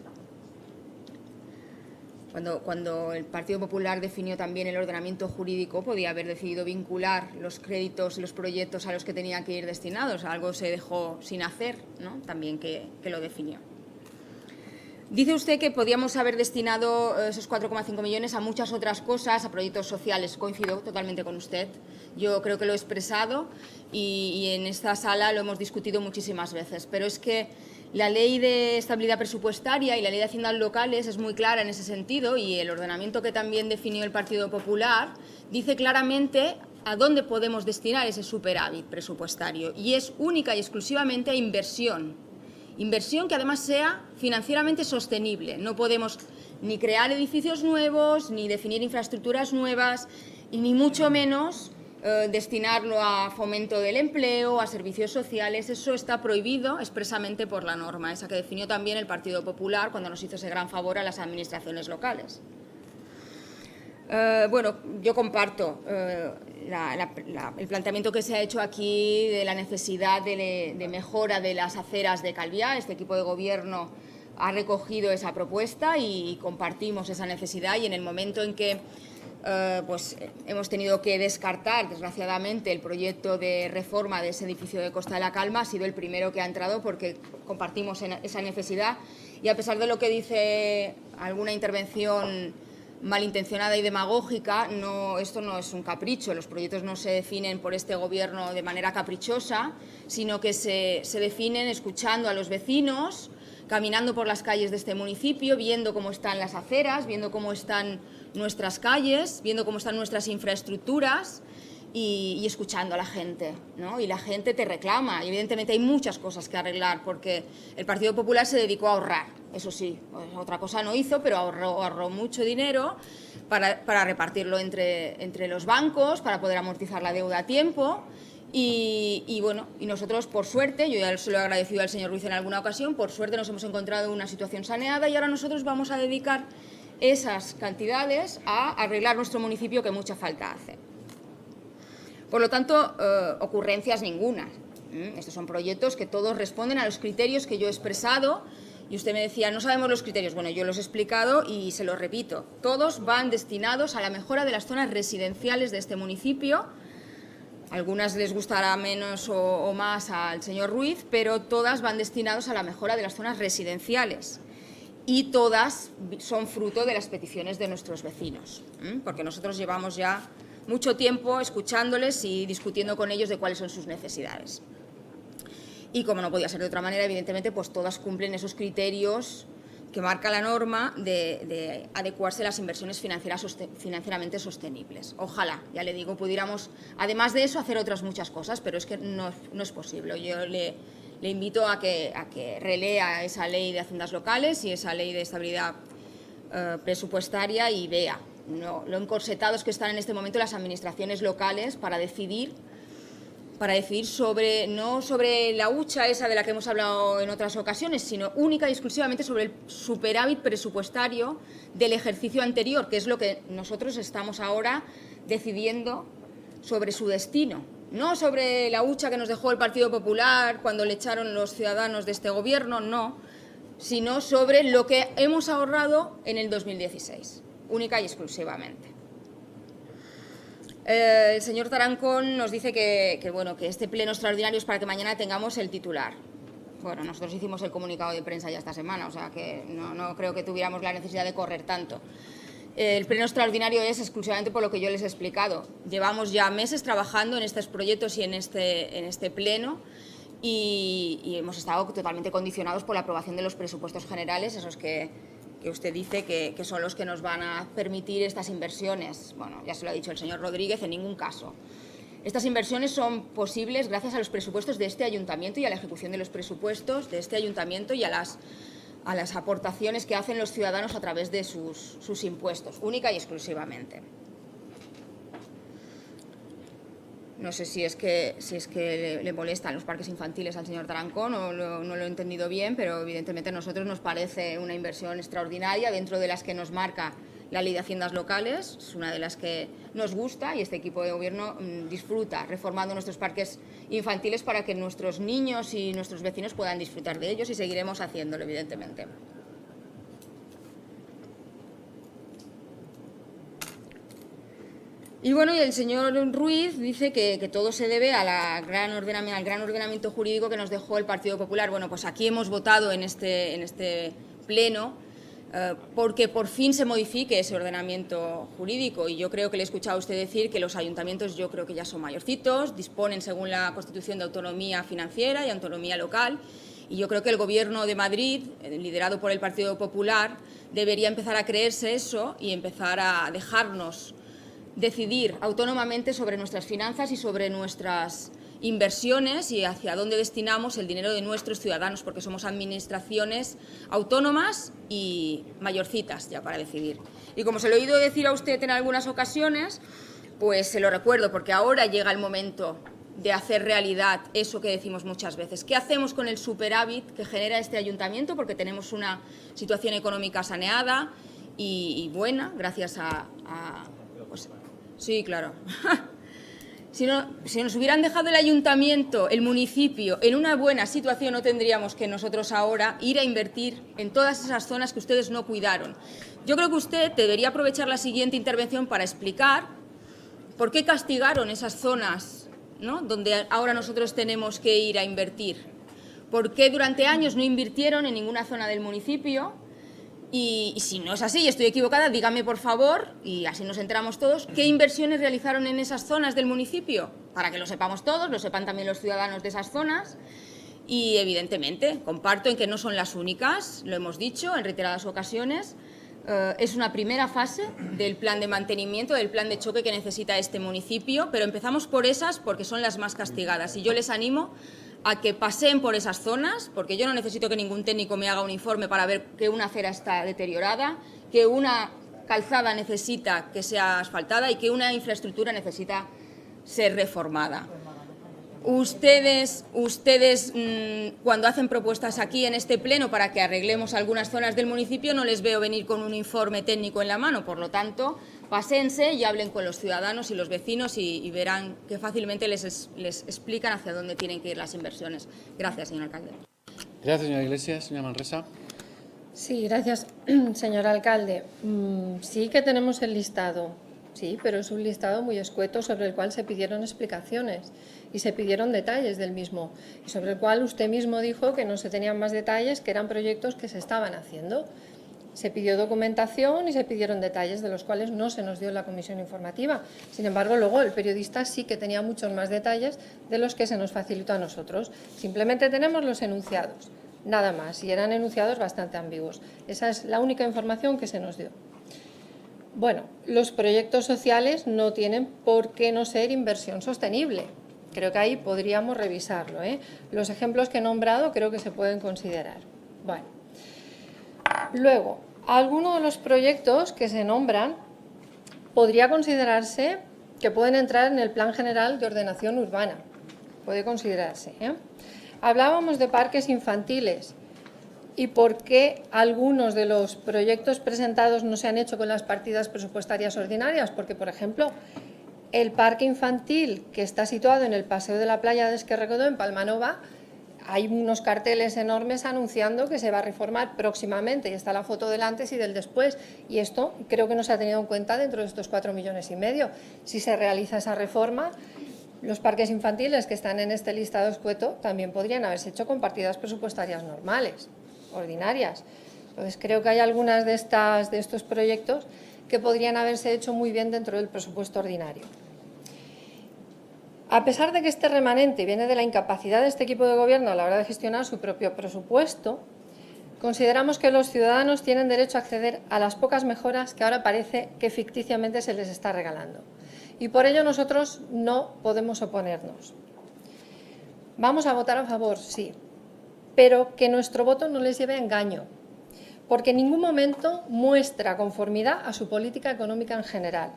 Cuando el Partido Popular definió también el ordenamiento jurídico, podía haber decidido vincular los créditos y los proyectos a los que tenían que ir destinados. Algo se dejó sin hacer, ¿no? También que lo definió. Dice usted que podíamos haber destinado esos 4,5 millones a muchas otras cosas, a proyectos sociales. Coincido totalmente con usted. Yo creo que lo he expresado y en esta sala lo hemos discutido muchísimas veces. Pero es que la Ley de Estabilidad Presupuestaria y la Ley de Haciendas Locales es muy clara en ese sentido, y el ordenamiento que también definió el Partido Popular dice claramente a dónde podemos destinar ese superávit presupuestario, y es única y exclusivamente a inversión. Inversión que además sea financieramente sostenible. No podemos ni crear edificios nuevos, ni definir infraestructuras nuevas, y ni mucho menos destinarlo a fomento del empleo, a servicios sociales. Eso está prohibido expresamente por la norma, esa que definió también el Partido Popular cuando nos hizo ese gran favor a las administraciones locales. Bueno, yo comparto el planteamiento que se ha hecho aquí de la necesidad de mejora de las aceras de Calviá. Este equipo de gobierno ha recogido esa propuesta y compartimos esa necesidad, y en el momento en que pues hemos tenido que descartar, desgraciadamente, el proyecto de reforma de ese edificio de Costa de la Calma, ha sido el primero que ha entrado porque compartimos esa necesidad, y a pesar de lo que dice alguna intervención malintencionada y demagógica, esto no es un capricho. Los proyectos no se definen por este Gobierno de manera caprichosa, sino que se definen escuchando a los vecinos, caminando por las calles de este municipio, viendo cómo están las aceras, viendo cómo están nuestras calles, viendo cómo están nuestras infraestructuras y escuchando a la gente, ¿no? Y la gente te reclama, y evidentemente hay muchas cosas que arreglar, porque el Partido Popular se dedicó a ahorrar, eso sí, otra cosa no hizo, pero ahorró mucho dinero para repartirlo entre los bancos, para poder amortizar la deuda a tiempo. Y bueno, y nosotros, por suerte, yo ya se lo he agradecido al señor Ruiz en alguna ocasión, por suerte nos hemos encontrado en una situación saneada, y ahora nosotros vamos a dedicar esas cantidades a arreglar nuestro municipio, que mucha falta hace. Por lo tanto, ocurrencias ninguna. Estos son proyectos que todos responden a los criterios que yo he expresado, y usted me decía, no sabemos los criterios. Bueno, yo los he explicado y se los repito. Todos van destinados a la mejora de las zonas residenciales de este municipio. Algunas les gustará menos o más al señor Ruiz, pero todas van destinadas a la mejora de las zonas residenciales. Y todas son fruto de las peticiones de nuestros vecinos, porque nosotros llevamos ya mucho tiempo escuchándoles y discutiendo con ellos de cuáles son sus necesidades. Y como no podía ser de otra manera, evidentemente, pues todas cumplen esos criterios que marca la norma de adecuarse a las inversiones financieramente sostenibles. Ojalá, ya le digo, pudiéramos, además de eso, hacer otras muchas cosas, pero es que no es posible. Yo le invito a que relea esa ley de haciendas locales y esa ley de estabilidad presupuestaria y vea lo encorsetados que están en este momento las administraciones locales para decidir no sobre la hucha esa de la que hemos hablado en otras ocasiones, sino única y exclusivamente sobre el superávit presupuestario del ejercicio anterior, que es lo que nosotros estamos ahora decidiendo sobre su destino. No sobre la hucha que nos dejó el Partido Popular cuando le echaron los ciudadanos de este Gobierno, no, sino sobre lo que hemos ahorrado en el 2016, única y exclusivamente. El señor Tarancón nos dice que este pleno extraordinario es para que mañana tengamos el titular. Bueno, nosotros hicimos el comunicado de prensa ya esta semana, o sea que no creo que tuviéramos la necesidad de correr tanto. El pleno extraordinario es exclusivamente por lo que yo les he explicado. Llevamos ya meses trabajando en estos proyectos y en este pleno, y hemos estado totalmente condicionados por la aprobación de los presupuestos generales, esos que usted dice que son los que nos van a permitir estas inversiones. Bueno, ya se lo ha dicho el señor Rodríguez, en ningún caso. Estas inversiones son posibles gracias a los presupuestos de este ayuntamiento y a la ejecución de los presupuestos de este ayuntamiento y a las aportaciones que hacen los ciudadanos a través de sus impuestos, única y exclusivamente. No sé si es que le molestan los parques infantiles al señor Tarancón o no lo he entendido bien, pero evidentemente a nosotros nos parece una inversión extraordinaria dentro de las que nos marca la Ley de Haciendas Locales. Es una de las que nos gusta, y este equipo de gobierno disfruta reformando nuestros parques infantiles para que nuestros niños y nuestros vecinos puedan disfrutar de ellos, y seguiremos haciéndolo, evidentemente. Y bueno, y el señor Ruiz dice que todo se debe a al gran ordenamiento jurídico que nos dejó el Partido Popular. Bueno, pues aquí hemos votado en este pleno porque por fin se modifique ese ordenamiento jurídico. Y yo creo que le he escuchado a usted decir que los ayuntamientos, yo creo que ya son mayorcitos, disponen según la Constitución de autonomía financiera y autonomía local. Y yo creo que el Gobierno de Madrid, liderado por el Partido Popular, debería empezar a creerse eso y empezar a dejarnos decidir autónomamente sobre nuestras finanzas y sobre nuestras inversiones y hacia dónde destinamos el dinero de nuestros ciudadanos, porque somos administraciones autónomas y mayorcitas ya para decidir. Y como se lo he oído decir a usted en algunas ocasiones, pues se lo recuerdo, porque ahora llega el momento de hacer realidad eso que decimos muchas veces. ¿Qué hacemos con el superávit que genera este ayuntamiento? Porque tenemos una situación económica saneada y buena, gracias pues, sí, claro. Si nos hubieran dejado el ayuntamiento, el municipio, en una buena situación, no tendríamos que nosotros ahora ir a invertir en todas esas zonas que ustedes no cuidaron. Yo creo que usted debería aprovechar la siguiente intervención para explicar por qué castigaron esas zonas, ¿no?, donde ahora nosotros tenemos que ir a invertir. ¿Por qué durante años no invirtieron en ninguna zona del municipio? Y si no es así y estoy equivocada, dígame por favor, y así nos enteramos todos, ¿qué inversiones realizaron en esas zonas del municipio? Para que lo sepamos todos, lo sepan también los ciudadanos de esas zonas. Y evidentemente, comparto en que no son las únicas, lo hemos dicho en reiteradas ocasiones. Es una primera fase del plan de mantenimiento, del plan de choque que necesita este municipio, pero empezamos por esas porque son las más castigadas. Y yo les animo a que paseen por esas zonas, porque yo no necesito que ningún técnico me haga un informe para ver que una acera está deteriorada, que una calzada necesita que sea asfaltada y que una infraestructura necesita ser reformada. Ustedes cuando hacen propuestas aquí en este pleno para que arreglemos algunas zonas del municipio, no les veo venir con un informe técnico en la mano. Por lo tanto, pásense y hablen con los ciudadanos y los vecinos y verán que fácilmente les explican hacia dónde tienen que ir las inversiones. Gracias, señor alcalde. Gracias, señora Iglesias. Señora Manresa. Sí, gracias, señor alcalde. Sí que tenemos el listado, sí, pero es un listado muy escueto sobre el cual se pidieron explicaciones y se pidieron detalles del mismo, y sobre el cual usted mismo dijo que no se tenían más detalles, que eran proyectos que se estaban haciendo. Se pidió documentación y se pidieron detalles de los cuales no se nos dio en la comisión informativa. Sin embargo, luego el periodista sí que tenía muchos más detalles de los que se nos facilitó a nosotros. Simplemente tenemos los enunciados, nada más, y eran enunciados bastante ambiguos. Esa es la única información que se nos dio. Bueno, los proyectos sociales no tienen por qué no ser inversión sostenible. Creo que ahí podríamos revisarlo, ¿eh? Los ejemplos que he nombrado creo que se pueden considerar. Bueno. Luego, algunos de los proyectos que se nombran podría considerarse que pueden entrar en el Plan General de Ordenación Urbana. Puede considerarse, ¿eh? Hablábamos de parques infantiles y por qué algunos de los proyectos presentados no se han hecho con las partidas presupuestarias ordinarias. Porque, por ejemplo, el parque infantil que está situado en el Paseo de la Playa de Esquerregodó, en Palmanova, hay unos carteles enormes anunciando que se va a reformar próximamente y está la foto del antes y del después, y esto creo que no se ha tenido en cuenta dentro de estos 4,5 millones. Si se realiza esa reforma, los parques infantiles que están en este listado escueto también podrían haberse hecho con partidas presupuestarias normales, ordinarias. Entonces creo que hay algunas de estos proyectos que podrían haberse hecho muy bien dentro del presupuesto ordinario. A pesar de que este remanente viene de la incapacidad de este equipo de gobierno a la hora de gestionar su propio presupuesto, consideramos que los ciudadanos tienen derecho a acceder a las pocas mejoras que ahora parece que ficticiamente se les está regalando. Y por ello nosotros no podemos oponernos. Vamos a votar a favor, sí, pero que nuestro voto no les lleve a engaño, porque en ningún momento muestra conformidad a su política económica en general,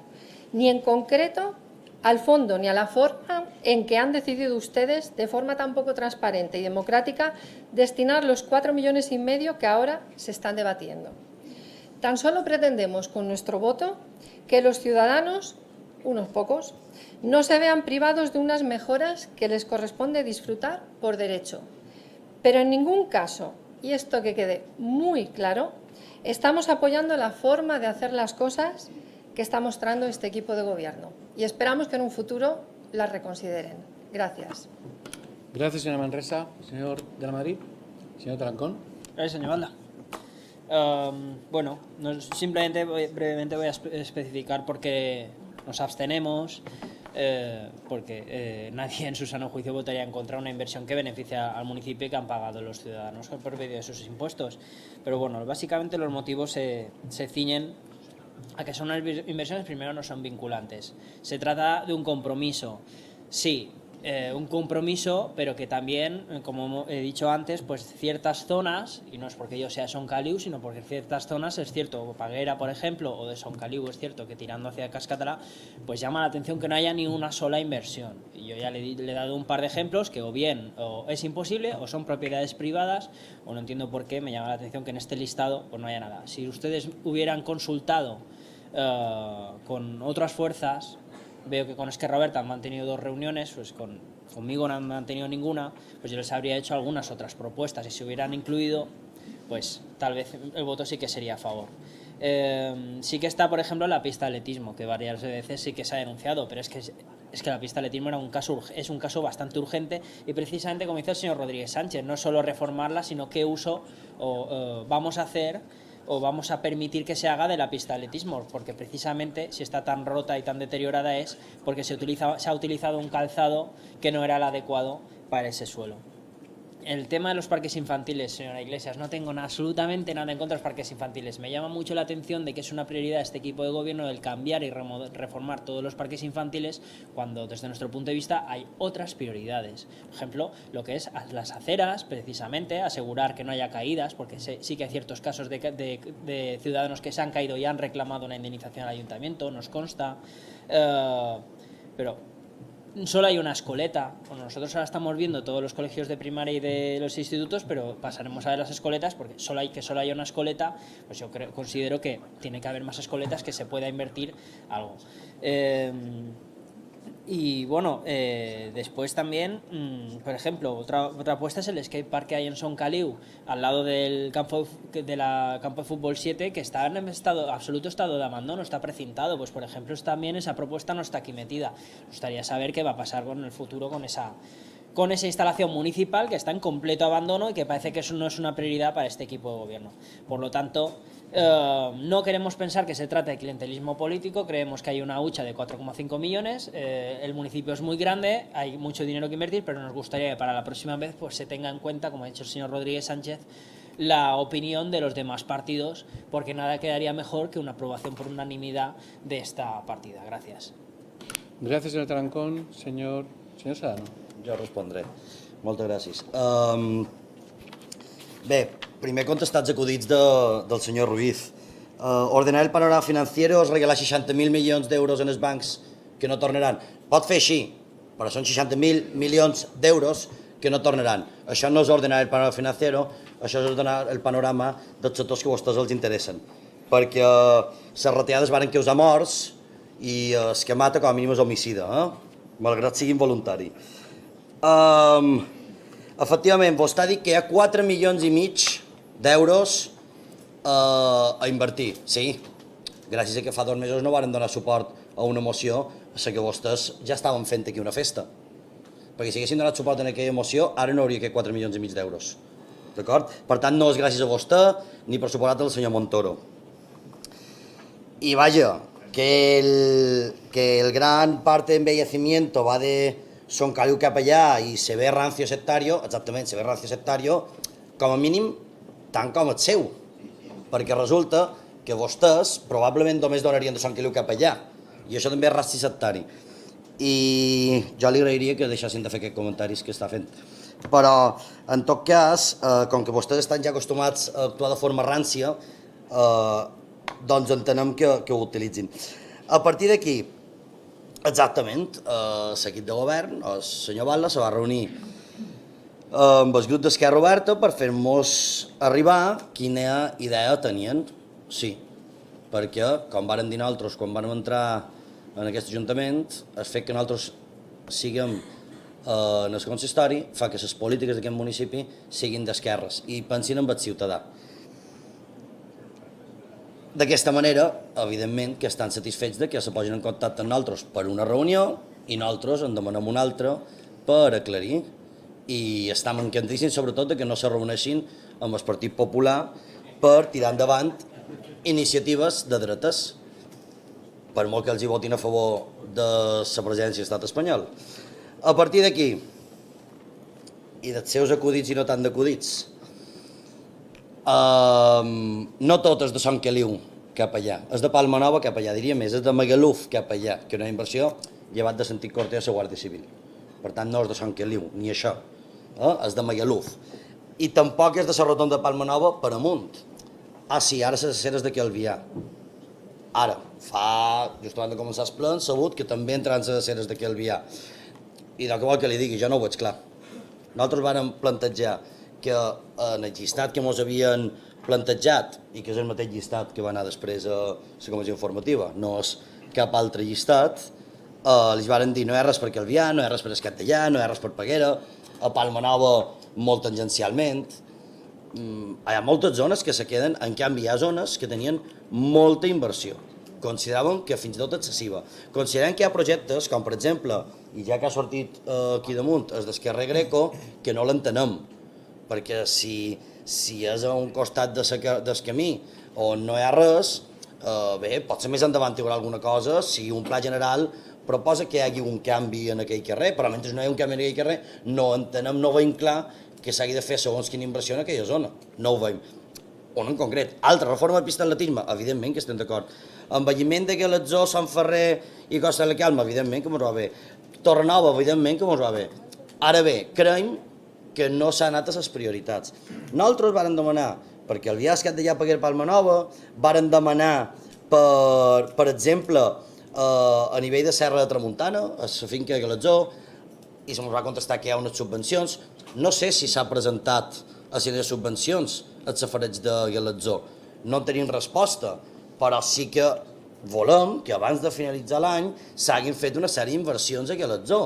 ni en concreto al fondo ni a la forma en que han decidido ustedes, de forma tan poco transparente y democrática, destinar los 4,5 millones que ahora se están debatiendo. Tan solo pretendemos con nuestro voto que los ciudadanos, unos pocos, no se vean privados de unas mejoras que les corresponde disfrutar por derecho. Pero en ningún caso, y esto que quede muy claro, estamos apoyando la forma de hacer las cosas que está mostrando este equipo de gobierno. y esperamos que en un futuro las reconsideren. Gracias. Gracias, señora Manresa. Señor de la Madrid. Señor Tarancón. Gracias, señor Balda. Bueno, simplemente brevemente voy a especificar por qué nos abstenemos, porque nadie en su sano juicio votaría en contra de una inversión que beneficia al municipio y que han pagado los ciudadanos por medio de sus impuestos. Pero bueno, básicamente los motivos se ciñen a que son unas inversiones, primero, no son vinculantes. Se trata de un compromiso, sí, un compromiso, pero que también, como he dicho antes, pues ciertas zonas, y no es porque yo sea de Son Caliu, sino porque ciertas zonas, es cierto, Paguera, por ejemplo, o de Son Caliu, es cierto que tirando hacia Cascatalá, pues llama la atención que no haya ni una sola inversión. Y yo ya le he dado un par de ejemplos que o bien es imposible, o son propiedades privadas, o no entiendo por qué me llama la atención que en este listado pues no haya nada. Si ustedes hubieran consultado con otras fuerzas, veo que con Esquerra Oberta han mantenido 2 reuniones, pues conmigo no han mantenido ninguna, pues yo les habría hecho algunas otras propuestas y si hubieran incluido, pues tal vez el voto sí que sería a favor. Sí que está, por ejemplo, la pista de atletismo, que varias veces sí que se ha denunciado, pero es que la pista de atletismo es un caso bastante urgente y precisamente, como dice el señor Rodríguez Sánchez, no solo reformarla, sino qué uso vamos a hacer o vamos a permitir que se haga de la pista de atletismo, porque precisamente si está tan rota y tan deteriorada es porque se ha utilizado un calzado que no era el adecuado para ese suelo. El tema de los parques infantiles, señora Iglesias, no tengo absolutamente nada en contra de los parques infantiles. Me llama mucho la atención de que es una prioridad de este equipo de gobierno el cambiar y reformar todos los parques infantiles cuando desde nuestro punto de vista hay otras prioridades. Por ejemplo, lo que es las aceras, precisamente, asegurar que no haya caídas, porque sí que hay ciertos casos de ciudadanos que se han caído y han reclamado una indemnización al ayuntamiento, nos consta, pero solo hay una escoleta. Bueno, nosotros ahora estamos viendo todos los colegios de primaria y de los institutos, pero pasaremos a ver las escoletas porque solo hay una escoleta, pues yo considero que tiene que haber más escoletas, que se pueda invertir algo. Y bueno, después también, por ejemplo, otra apuesta es el skatepark que hay en Son Caliu, al lado del campo de fútbol 7, que está en absoluto estado de abandono, está precintado. Pues por ejemplo, también esa propuesta no está aquí metida. Me gustaría saber qué va a pasar en el futuro con esa instalación municipal que está en completo abandono y que parece que eso no es una prioridad para este equipo de gobierno. Por lo tanto, no queremos pensar que se trata de clientelismo político, creemos que hay una hucha de 4,5 millones, el municipio es muy grande, hay mucho dinero que invertir, pero nos gustaría que para la próxima vez pues, se tenga en cuenta, como ha dicho el señor Rodríguez Sánchez, la opinión de los demás partidos, porque nada quedaría mejor que una aprobación por unanimidad de esta partida. Gracias. Gracias, señor Tarancón. Señor Sedano. Jo respondré. Moltes gràcies. Bé, primer contestats acudits del senyor Ruiz. Ordenar el panorama financiero és regalar 60.000 milions d'euros en els bancs que no tornaran. Pot fer així, però són 60.000 milions d'euros que no tornaran. Això no és ordenar el panorama financiero, això és ordenar el panorama dels sectors que a vostès els interessen. Perquè les retallades van causar morts i el que mata com a mínim és homicida, malgrat sigui involuntari. Efectivament, vostè ha dit que hi ha 4 milions i mig d'euros a invertir. Sí, gràcies a que fa 2 mesos no varen donar suport a una moció a la que vostès ja estaven fent aquí una festa. Perquè si haguessin donat suport a aquella moció, ara no hauria que 4 milions i mig d'euros. D'acord? Per tant, no és gràcies a vostè ni per suposat al senyor Montoro. Y vaya, que el gran parte de embellecimiento va de Son Caliu cap allà i se ve rancio sectario, exactament, se ve rancio sectario, com a mínim tant com el seu, perquè resulta que vostès probablement només donarien de Son Caliu cap allà, i això també és ranci sectari. I jo li agrairia que deixessin de fer aquests comentaris que està fent. Però, en tot cas, com que vostès estan ja acostumats a actuar de forma rància, doncs entenem que ho utilitzin. A partir d'aquí, exactament, l'equip de govern, el senyor Batlle, se va reunir amb el grup d'Esquerra Oberta per fer-nos arribar quina idea tenien. Sí, perquè, com varen dir nosaltres quan vam entrar en aquest ajuntament, el fet que nosaltres siguem en el consistori fa que les polítiques d'aquest municipi siguin d'esquerres i pensin en el ciutadà. D'aquesta manera, evidentment, que estan satisfets de que se posin en contacte amb nosaltres per una reunió i nosaltres en demanem una altra per aclarir. I estem encantíssims, sobretot, de que no se reuneixin amb el Partit Popular per tirar endavant iniciatives de dretes, per molt que els hi votin a favor de la presència de l'estat espanyol. A partir d'aquí, i dels seus acudits i no tan d'acudits, no tot és de Sant Caliu cap allà, és de Palma Nova cap allà, diria més, és de Magaluf cap allà, que una inversió llevat de sentit corte a la Guàrdia Civil. Per tant, no és de Sant Caliu, ni això, és de Magaluf. I tampoc és de la rotonda de Palma Nova per amunt. Ah, sí, ara les aceres de Calvià. Ara, just abans de començar el ple, han sabut que també entraran les aceres de Calvià. I de què vol que li digui, jo no ho veig clar. Nosaltres vàrem plantejar que en el llistat que ens havien plantejat, i que és el mateix llistat que va anar després a la comissió informativa, no és cap altre llistat, els varen dir no hi ha res per Calvià, no hi ha res per Escatellà, no hi ha res per Peguera, a Palma Nova molt tangencialment. Hi ha moltes zones que se queden, en canvi hi ha zones que tenien molta inversió. Consideraven que fins i tot excessiva. Considerem que hi ha projectes, com per exemple, i ja que ha sortit aquí damunt, és d'Esquerra Greco, que no l'entenem, perquè si és a un costat del camí on no hi ha res, bé, potser més endavant hi haurà alguna cosa, si un pla general proposa que hi hagi un canvi en aquell carrer, però mentre no hi ha un canvi en aquell carrer no entenem, no veiem clar que s'hagi de fer segons quina inversió en aquella zona, no ho veiem. On en concret. Altra reforma de pista d'atletisme, evidentment que estem d'acord. Envelliment de Guelatzó, Sant Ferrer i Costa de la Calma, evidentment que ens va bé. Torrenova, evidentment que ens va bé. Ara bé, creiem que no s'ha anat a les prioritats. Nosaltres vàrem demanar, perquè el viatge que d'allà Peguera Palma Nova, vàrem demanar, per exemple, a nivell de Serra de Tramuntana, a la finca de Guelatzó, i se'ns va contestar que hi ha unes subvencions. No sé si s'ha presentat a les subvencions al safareig de Guelatzó. No en tenim resposta, però sí que volem que abans de finalitzar l'any s'hagin fet una sèrie d'inversions a Guelatzó.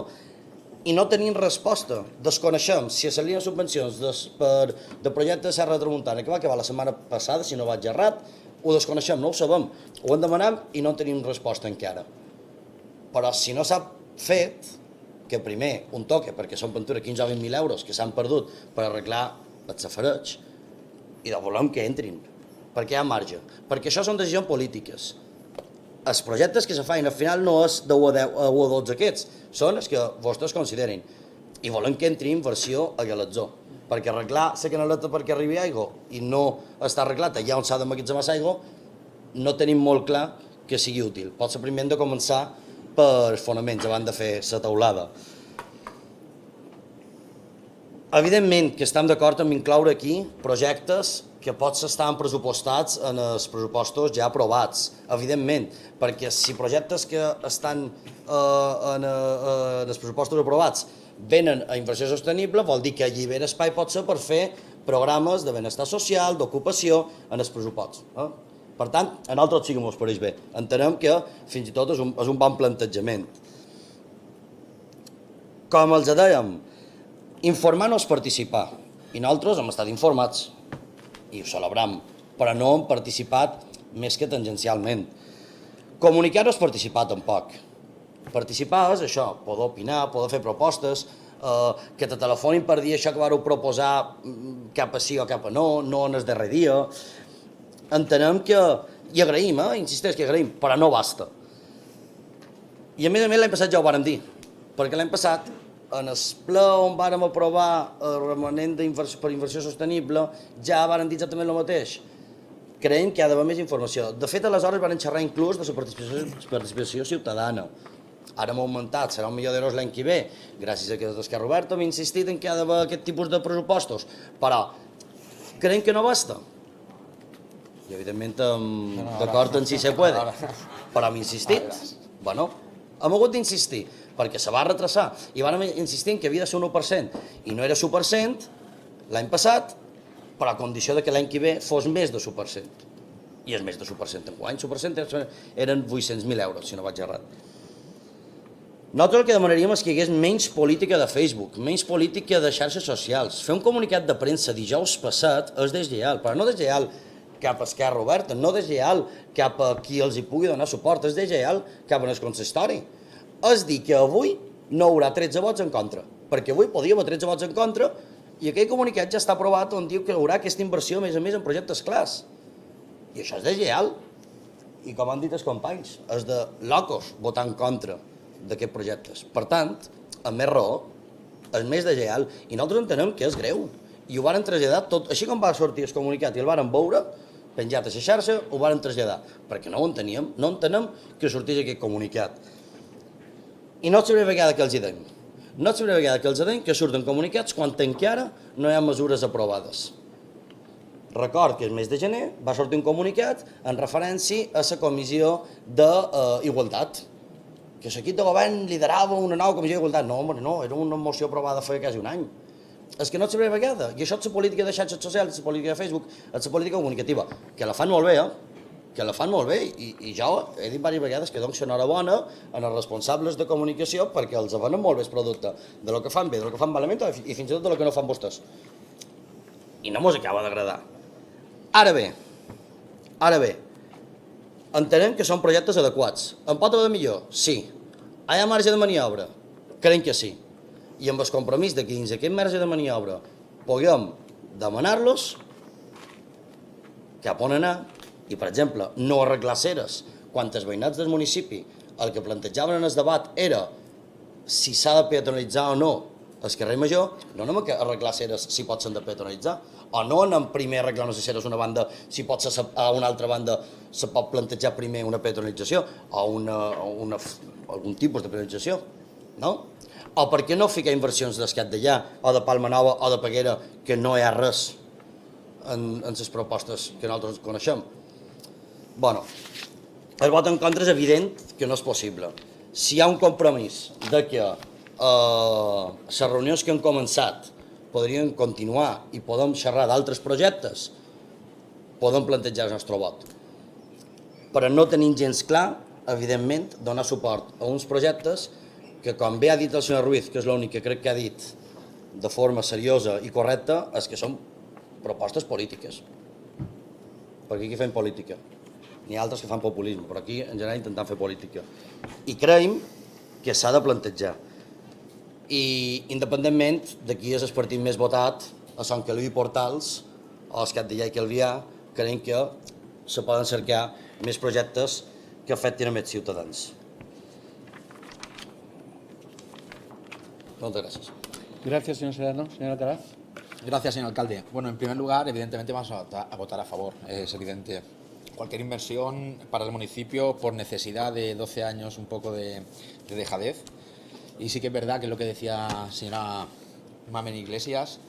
I no tenim resposta. Desconeixem si a les línies de subvencions de projecte de Serra de Tramuntana, que va acabar la setmana passada, si no vaig errat, ho desconeixem, no ho sabem. Ho hem demanat i no tenim resposta encara. Però si no s'ha fet, que primer un toque, perquè són pintura 15 o 20.000 euros que s'han perdut per arreglar el safareig, i de volem que entrin, perquè hi ha marge. Perquè això són decisions polítiques. Els projectes que se fan al final no és de 1 a 12 aquests, són els que vostès considerin. I volem que entri inversió a Guelatzó, perquè arreglar la canaleta perquè arribi aigua i no està arreglat allà on s'ha d'emmagatzemar l'aigua, no tenim molt clar que sigui útil. Pot ser primer hem de començar per fonaments abans de fer la teulada. Evidentment que estem d'acord en incloure aquí projectes que potser estan pressupostats en els pressupostos ja aprovats, evidentment, perquè si projectes que estan en els pressupostos aprovats venen a inversió sostenible, vol dir que allibera espai potser per fer programes de benestar social, d'ocupació en els pressupostos. Per tant, a nosaltres sí que ens pareix bé. Entenem que fins i tot és un bon plantejament. Com els dèiem, informar no és participar, i nosaltres hem estat informats, i ho celebrem, però no hem participat més que tangencialment. Comunicar no és participar tampoc. Participar és això, poder opinar, poder fer propostes, que te telefonin per dir això que vareu proposar cap a sí o cap a no, no en el darrer dia. Entenem que, i agraïm, insisteix que agraïm, però no basta. I a més l'any passat ja ho vàrem dir, perquè l'any passat, en el ple on vàrem aprovar el remanent per inversió sostenible, ja vàrem dir exactament el mateix. Creiem que hi ha d'haver més informació. De fet, aleshores vàrem xerrar inclús de la participació ciutadana. Ara hem augmentat, serà $1.000.000 l'any que ve, gràcies a que des d'Esquerra Oberta hem insistit en que hi ha d'haver aquest tipus de pressupostos, però creiem que no basta. I evidentment d'acord en si se puede, però hem insistit. Bueno, hem hagut d'insistir, perquè se va retrasar, i vam insistir que havia de ser un 1%, i no era 1% l'any passat, però a condició que l'any que ve fos més de 1%. I és més de 1% enguany. 1% eren 800.000 euros, si no vaig errat. Nosaltres el que demanaríem és que hi hagués menys política de Facebook, menys política de xarxes socials. Fer un comunicat de premsa dijous passat és deslleial, però no deslleial cap a Esquerra Oberta, no deslleial cap a qui els hi pugui donar suport, és deslleial cap al consistori. És dir que avui no hi haurà 13 vots en contra, perquè avui podíem haver 13 vots en contra i aquell comunicat ja està aprovat on diu que hi haurà aquesta inversió, a més en projectes clars. I això és deslleial. I com han dit els companys, és de locos votar en contra d'aquests projectes. Per tant, amb més raó, és més deslleial i nosaltres entenem que és greu. I ho varen traslladar tot, així com va sortir el comunicat i el varen veure, penjat a la xarxa, ho varen traslladar, perquè no ho enteníem, no entenem que sortís aquest comunicat. I no és la primera vegada que els hi deim. No és la primera vegada que els hi deim que surten comunicats quan encara no hi ha mesures aprovades. Record que el mes de gener va sortir un comunicat en referència a la comissió d'Igualtat, que l'equip de govern liderava una nova comissió d'Igualtat. No, home, no, era una moció aprovada fa quasi un any. És que no és la primera vegada, i això és la política de xarxes socials, la política de Facebook, és la política comunicativa, que la fan molt bé, que la fan molt bé, i jo he dit diverses vegades que dono enhorabona als responsables de comunicació perquè els venen molt bé el producte, de lo que fan bé, de lo que fan malament i fins i tot de lo que no fan vostès. I no mos acaba d'agradar. Ara bé, entenem que són projectes adequats. En pot haver millor? Sí. Hi ha marge de maniobra? Creiem que sí. I amb el compromís de que dins aquest marge de maniobra puguem demanar-los cap on anar i, per exemple, no arreglar ceres quan els veïnats del municipi el que plantejaven en el debat era si s'ha de peatonalitzar o no el carrer Major, no anem a arreglar ceres si pot ser de peatonalitzar, o no anem primer a arreglar unes ceres a una banda si pot ser a una altra banda se pot plantejar primer una peatonalització o algun tipus de peatonalització, no? O per què no ficar inversions d'Escat d'allà, o de Palma Nova, o de Peguera, que no hi ha res en les propostes que nosaltres coneixem? Bueno, el vot en contra és evident que no és possible. Si hi ha un compromís de que les reunions que han començat podrien continuar i podem xerrar d'altres projectes, podem plantejar el nostre vot. Però no tenim gens clar, evidentment, donar suport a uns projectes que, com bé ha dit el senyor Ruiz, que és l'únic que crec que ha dit de forma seriosa i correcta, és que són propostes polítiques. Perquè aquí fem política. N'hi ha altres que fan populisme, però aquí en general intentem fer política. I creiem que s'ha de plantejar. I independentment de qui és el partit més votat, a Sant Caliu i Portals, o Escat d'Allà i Calvià, creiem que se poden cercar més projectes que afectin a més ciutadans. Muchas gracias. Gracias, señor Serrano. Señor Alcaraz. Gracias, señor alcalde. Bueno, en primer lugar, evidentemente vamos a votar a favor, es evidente. Cualquier inversión para el municipio por necesidad de 12 años un poco de dejadez. Y sí que es verdad que es lo que decía señora Mamen Iglesias,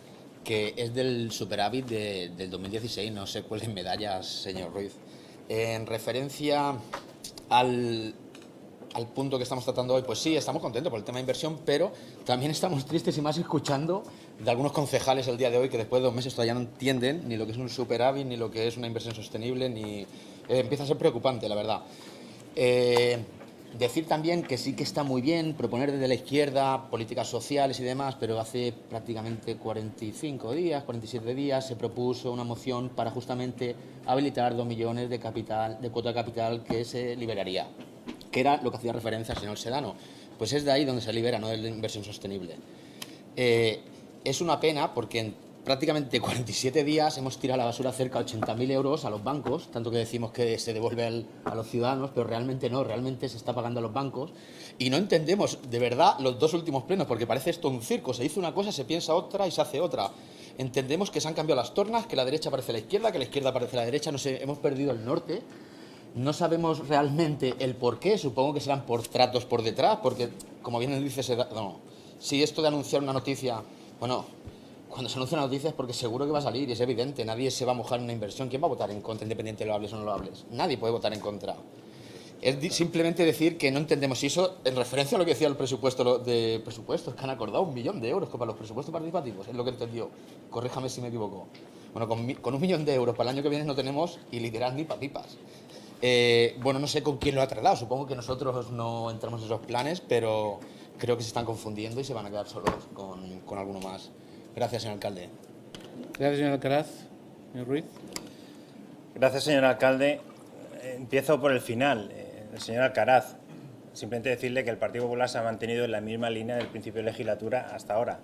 que es del superávit del 2016, no sé cuáles medallas, señor Ruiz. En referencia al punto que estamos tratando hoy, pues sí, estamos contentos por el tema de inversión, pero también estamos tristes y más escuchando de algunos concejales el día de hoy que después de 2 meses todavía no entienden ni lo que es un superávit, ni lo que es una inversión sostenible, ni empieza a ser preocupante, la verdad. Decir también que sí que está muy bien proponer desde la izquierda políticas sociales y demás, pero hace prácticamente 45 días, 47 días, se propuso una moción para justamente habilitar 2 millones de capital, de cuota de capital que se liberaría, que era lo que hacía referencia al señor Sedano. Pues es de ahí donde se libera, no de la inversión sostenible. Es una pena porque en prácticamente 47 días hemos tirado a la basura cerca de 80.000 euros a los bancos, tanto que decimos que se devuelve a los ciudadanos, pero realmente no, realmente se está pagando a los bancos. Y no entendemos, de verdad, los 2 últimos plenos, porque parece esto un circo, se dice una cosa, se piensa otra y se hace otra. Entendemos que se han cambiado las tornas, que la derecha parece la izquierda, que la izquierda parece la derecha, no sé, hemos perdido el norte. No sabemos realmente el por qué, supongo que serán por tratos por detrás, porque, como bien dice Sedano, si esto de anunciar una noticia, bueno, cuando se anuncia una noticia es porque seguro que va a salir, y es evidente, nadie se va a mojar en una inversión. ¿Quién va a votar en contra, independiente de lo hables o no lo hables? Nadie puede votar en contra. Es simplemente decir que no entendemos, y eso en referencia a lo que decía el presupuesto de presupuestos, que han acordado 1 millón de euros para los presupuestos participativos, es lo que entendió, corríjame si me equivoco. Bueno, con 1 millón de euros para el año que viene no tenemos y literal ni papipas. Bueno, no sé con quién lo ha tratado, supongo que nosotros no entramos en esos planes, pero creo que se están confundiendo y se van a quedar solos con alguno más. Gracias, señor alcalde. Gracias, señor Alcaraz. Señor Ruiz. Gracias, señor alcalde. Empiezo por el final. El señor Alcaraz, simplemente decirle que el Partido Popular se ha mantenido en la misma línea del principio de legislatura hasta ahora.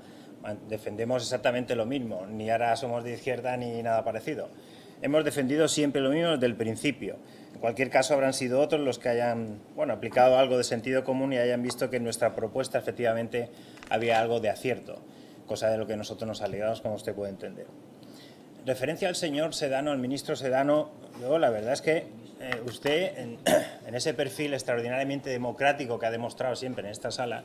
Defendemos exactamente lo mismo, ni ahora somos de izquierda ni nada parecido. Hemos defendido siempre lo mismo desde el principio. En cualquier caso, habrán sido otros los que hayan aplicado algo de sentido común y hayan visto que en nuestra propuesta efectivamente había algo de acierto, cosa de lo que nosotros nos alegramos, como usted puede entender. En referencia al señor Sedano, al ministro Sedano, yo la verdad es que usted, en ese perfil extraordinariamente democrático que ha demostrado siempre en esta sala,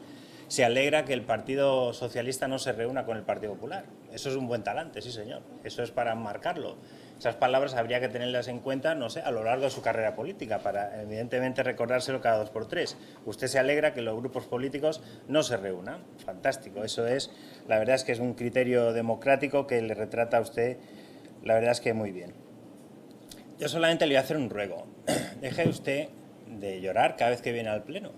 se alegra que el Partido Socialista no se reúna con el Partido Popular. Eso es un buen talante, sí señor. Eso es para marcarlo. Esas palabras habría que tenerlas en cuenta, no sé, a lo largo de su carrera política, para evidentemente recordárselo cada 2 por 3. Usted se alegra que los grupos políticos no se reúnan. Fantástico. Eso es, la verdad es que es un criterio democrático que le retrata a usted, la verdad es que muy bien. Yo solamente le voy a hacer un ruego. Deje usted de llorar cada vez que viene al Pleno.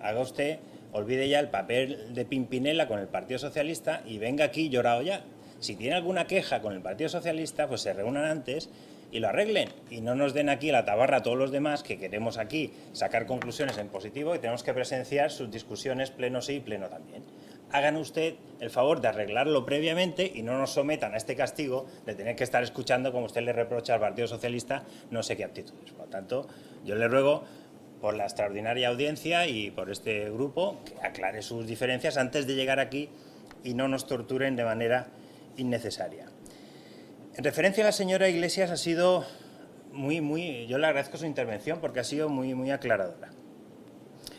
Haga usted, olvide ya el papel de Pimpinela con el Partido Socialista y venga aquí llorado ya. Si tiene alguna queja con el Partido Socialista, pues se reúnan antes y lo arreglen. Y no nos den aquí la tabarra a todos los demás que queremos aquí sacar conclusiones en positivo y tenemos que presenciar sus discusiones pleno sí y pleno también. Hagan usted el favor de arreglarlo previamente y no nos sometan a este castigo de tener que estar escuchando como usted le reprocha al Partido Socialista no sé qué actitudes. Por lo tanto, yo le ruego por la extraordinaria audiencia y por este grupo que aclare sus diferencias antes de llegar aquí y no nos torturen de manera innecesaria. En referencia a la señora Iglesias ha sido yo le agradezco su intervención porque ha sido muy aclaradora.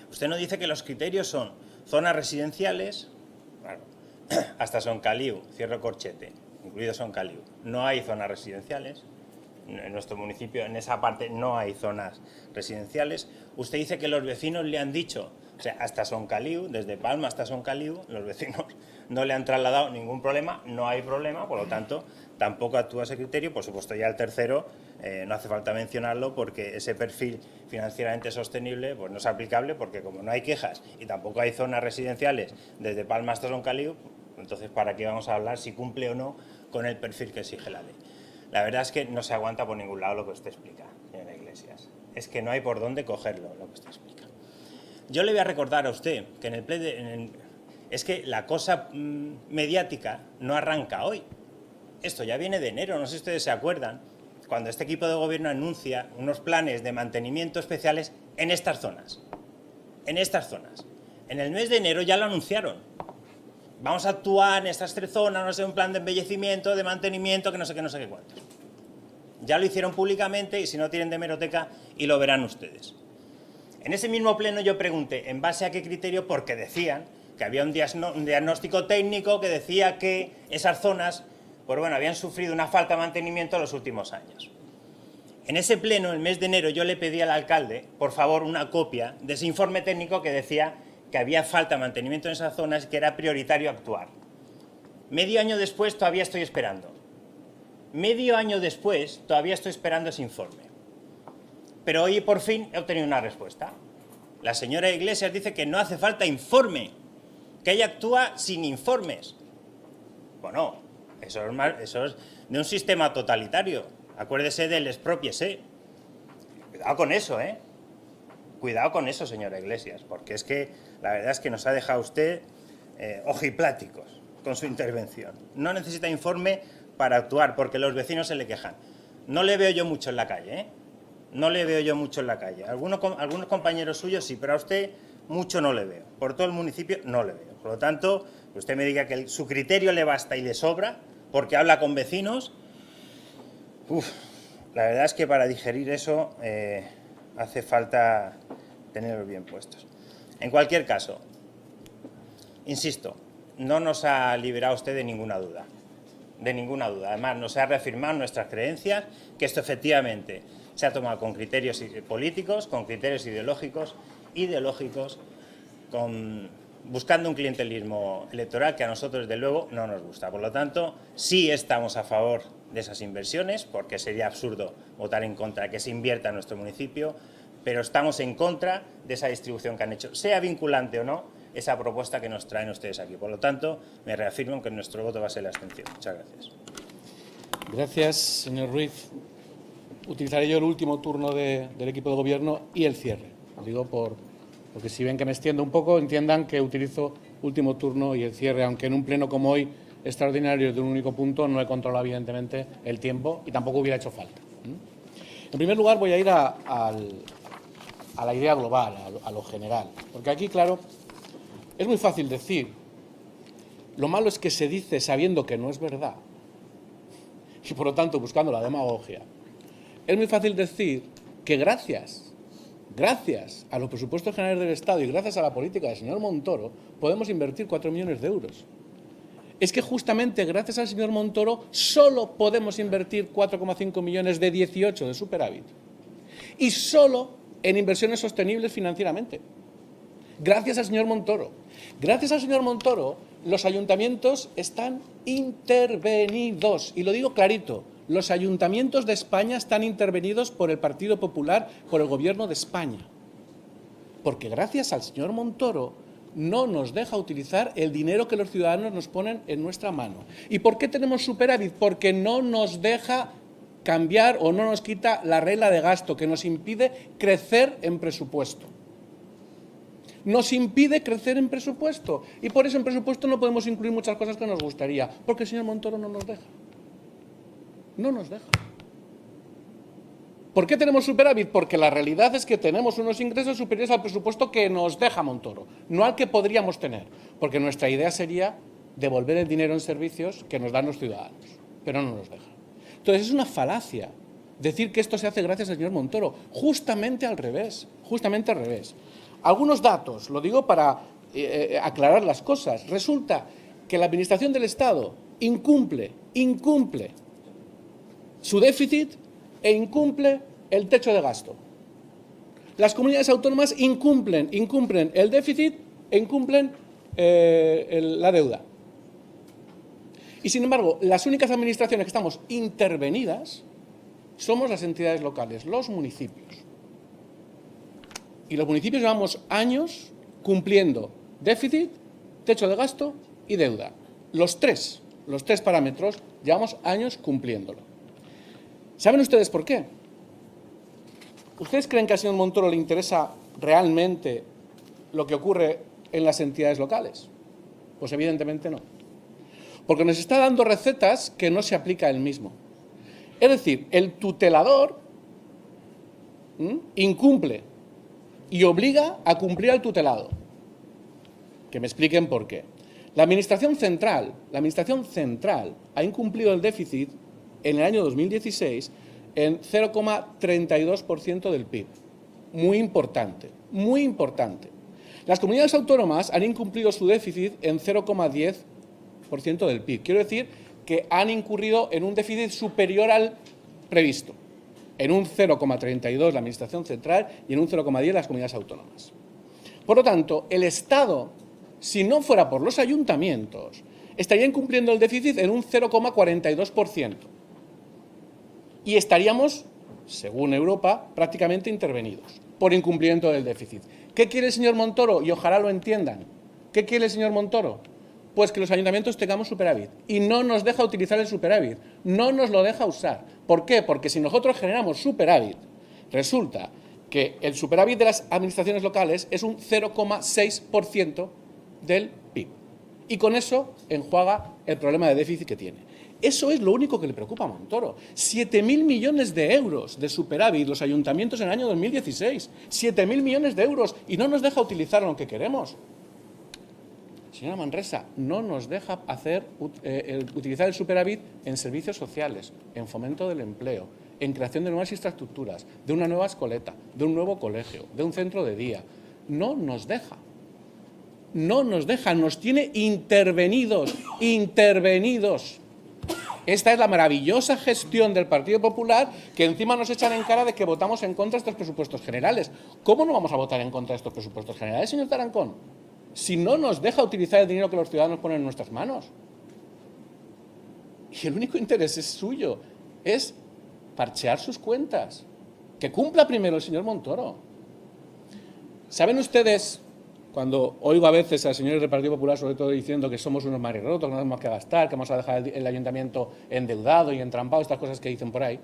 Usted nos dice que los criterios son zonas residenciales, claro, hasta Soncaliu, cierro corchete, incluido Soncaliu. No hay zonas residenciales. En nuestro municipio, en esa parte, no hay zonas residenciales. Usted dice que los vecinos le han dicho, o sea, hasta Soncaliu, desde Palma hasta Soncaliu, los vecinos no le han trasladado ningún problema, no hay problema, por lo tanto, tampoco actúa ese criterio. Por supuesto, ya el tercero, no hace falta mencionarlo porque ese perfil financieramente sostenible pues no es aplicable porque como no hay quejas y tampoco hay zonas residenciales desde Palma hasta Soncaliu, entonces, ¿para qué vamos a hablar si cumple o no con el perfil que exige la ley? La verdad es que no se aguanta por ningún lado lo que usted explica, señora Iglesias. Es que no hay por dónde cogerlo lo que usted explica. Yo le voy a recordar a usted que es que la cosa mediática no arranca hoy. Esto ya viene de enero, no sé si ustedes se acuerdan, cuando este equipo de gobierno anuncia unos planes de mantenimiento especiales en estas zonas. En estas zonas. En el mes de enero ya lo anunciaron. Vamos a actuar en estas 3 zonas, no sé, un plan de embellecimiento, de mantenimiento, que no sé qué cuánto. Ya lo hicieron públicamente y si no tienen de hemeroteca y lo verán ustedes. En ese mismo pleno yo pregunté, ¿en base a qué criterio? Porque decían que había un diagnóstico técnico que decía que esas zonas, pues bueno, habían sufrido una falta de mantenimiento en los últimos años. En ese pleno, el mes de enero, yo le pedí al alcalde, por favor, una copia de ese informe técnico que decía que había falta de mantenimiento en esas zonas y que era prioritario actuar. Medio año después todavía estoy esperando. Medio año después todavía estoy esperando ese informe. Pero hoy por fin he obtenido una respuesta. La señora Iglesias dice que no hace falta informe, que ella actúa sin informes. Bueno, eso es de un sistema totalitario. Acuérdese del expropiese. Cuidado con eso, ¿eh? Cuidado con eso, señora Iglesias, porque es que la verdad es que nos ha dejado usted ojipláticos con su intervención. No necesita informe para actuar, porque los vecinos se le quejan. No le veo yo mucho en la calle, ¿eh? No le veo yo mucho en la calle. Algunos compañeros suyos sí, pero a usted mucho no le veo. Por todo el municipio no le veo. Por lo tanto, que usted me diga que su criterio le basta y le sobra, porque habla con vecinos. La verdad es que para digerir eso hace falta tenerlos bien puestos. En cualquier caso, insisto, no nos ha liberado usted de ninguna duda. De ninguna duda. Además, nos ha reafirmado nuestras creencias, que esto efectivamente se ha tomado con criterios políticos, con criterios ideológicos, buscando un clientelismo electoral que a nosotros, desde luego, no nos gusta. Por lo tanto, sí estamos a favor de esas inversiones, porque sería absurdo votar en contra de que se invierta en nuestro municipio, pero estamos en contra de esa distribución que han hecho, sea vinculante o no, esa propuesta que nos traen ustedes aquí. Por lo tanto, me reafirmo que nuestro voto va a ser la abstención. Muchas gracias. Gracias, señor Ruiz. utilizaré yo el último turno del equipo de gobierno y el cierre. Lo digo porque si ven que me extiendo un poco, entiendan que utilizo último turno y el cierre, aunque en un pleno como hoy, extraordinario de un único punto, no he controlado evidentemente el tiempo y tampoco hubiera hecho falta. En primer lugar, voy a ir a la idea global, a lo general, porque aquí, claro, es muy fácil decir. Lo malo es que se dice sabiendo que no es verdad y, por lo tanto, buscando la demagogia. Es muy fácil decir que gracias a los presupuestos generales del Estado y gracias a la política del señor Montoro podemos invertir 4 millones de euros. Es que justamente gracias al señor Montoro solo podemos invertir 4,5 millones de 18 de superávit y solo en inversiones sostenibles financieramente. Gracias al señor Montoro. Gracias al señor Montoro, los ayuntamientos están intervenidos. Y lo digo clarito, los ayuntamientos de España están intervenidos por el Partido Popular, por el Gobierno de España. Porque gracias al señor Montoro no nos deja utilizar el dinero que los ciudadanos nos ponen en nuestra mano. ¿Y por qué tenemos superávit? Porque no nos deja cambiar o no nos quita la regla de gasto, que nos impide crecer en presupuesto. Nos impide crecer en presupuesto y por eso en presupuesto no podemos incluir muchas cosas que nos gustaría, porque el señor Montoro no nos deja. No nos deja. ¿Por qué tenemos superávit? Porque la realidad es que tenemos unos ingresos superiores al presupuesto que nos deja Montoro, no al que podríamos tener, porque nuestra idea sería devolver el dinero en servicios que nos dan los ciudadanos, pero no nos deja. Entonces es una falacia decir que esto se hace gracias al señor Montoro, justamente al revés, justamente al revés. Algunos datos, lo digo para aclarar las cosas. Resulta que la Administración del Estado incumple su déficit e incumple el techo de gasto. Las comunidades autónomas incumplen el déficit e incumplen la deuda. Y, sin embargo, las únicas administraciones que estamos intervenidas somos las entidades locales, los municipios. Y los municipios llevamos años cumpliendo déficit, techo de gasto y deuda. Los tres parámetros llevamos años cumpliéndolo. ¿Saben ustedes por qué? ¿Ustedes creen que al señor Montoro le interesa realmente lo que ocurre en las entidades locales? Pues evidentemente no. Porque nos está dando recetas que no se aplica él mismo. Es decir, el tutelador incumple y obliga a cumplir al tutelado. Que me expliquen por qué. La Administración Central ha incumplido el déficit en el año 2016 en 0,32% del PIB. Muy importante, muy importante. Las comunidades autónomas han incumplido su déficit en 0,10% del PIB. Quiero decir que han incurrido en un déficit superior al previsto. En un 0,32 la Administración Central y en un 0,10 las comunidades autónomas. Por lo tanto, el Estado, si no fuera por los ayuntamientos, estaría incumpliendo el déficit en un 0,42%. Y estaríamos, según Europa, prácticamente intervenidos por incumplimiento del déficit. ¿Qué quiere el señor Montoro? Y ojalá lo entiendan. ¿Qué quiere el señor Montoro? Pues que los ayuntamientos tengamos superávit. Y no nos deja utilizar el superávit. No nos lo deja usar. ¿Por qué? Porque si nosotros generamos superávit, resulta que el superávit de las administraciones locales es un 0,6% del PIB. Y con eso enjuaga el problema de déficit que tiene. Eso es lo único que le preocupa a Montoro. 7.000 millones de euros de superávit los ayuntamientos en el año 2016. 7.000 millones de euros y no nos deja utilizar lo que queremos. Señora Manresa, no nos deja utilizar el superávit en servicios sociales, en fomento del empleo, en creación de nuevas infraestructuras, de una nueva escoleta, de un nuevo colegio, de un centro de día. No nos deja. No nos deja, nos tiene intervenidos. Esta es la maravillosa gestión del Partido Popular, que encima nos echan en cara de que votamos en contra de estos presupuestos generales. ¿Cómo no vamos a votar en contra de estos presupuestos generales, señor Tarancón? Si no nos deja utilizar el dinero que los ciudadanos ponen en nuestras manos. Y el único interés es suyo, es parchear sus cuentas. Que cumpla primero el señor Montoro. ¿Saben ustedes, cuando oigo a veces a señores del Partido Popular, sobre todo diciendo que somos unos marirrotos, que no tenemos que gastar, que vamos a dejar el ayuntamiento endeudado y entrampado, estas cosas que dicen por ahí?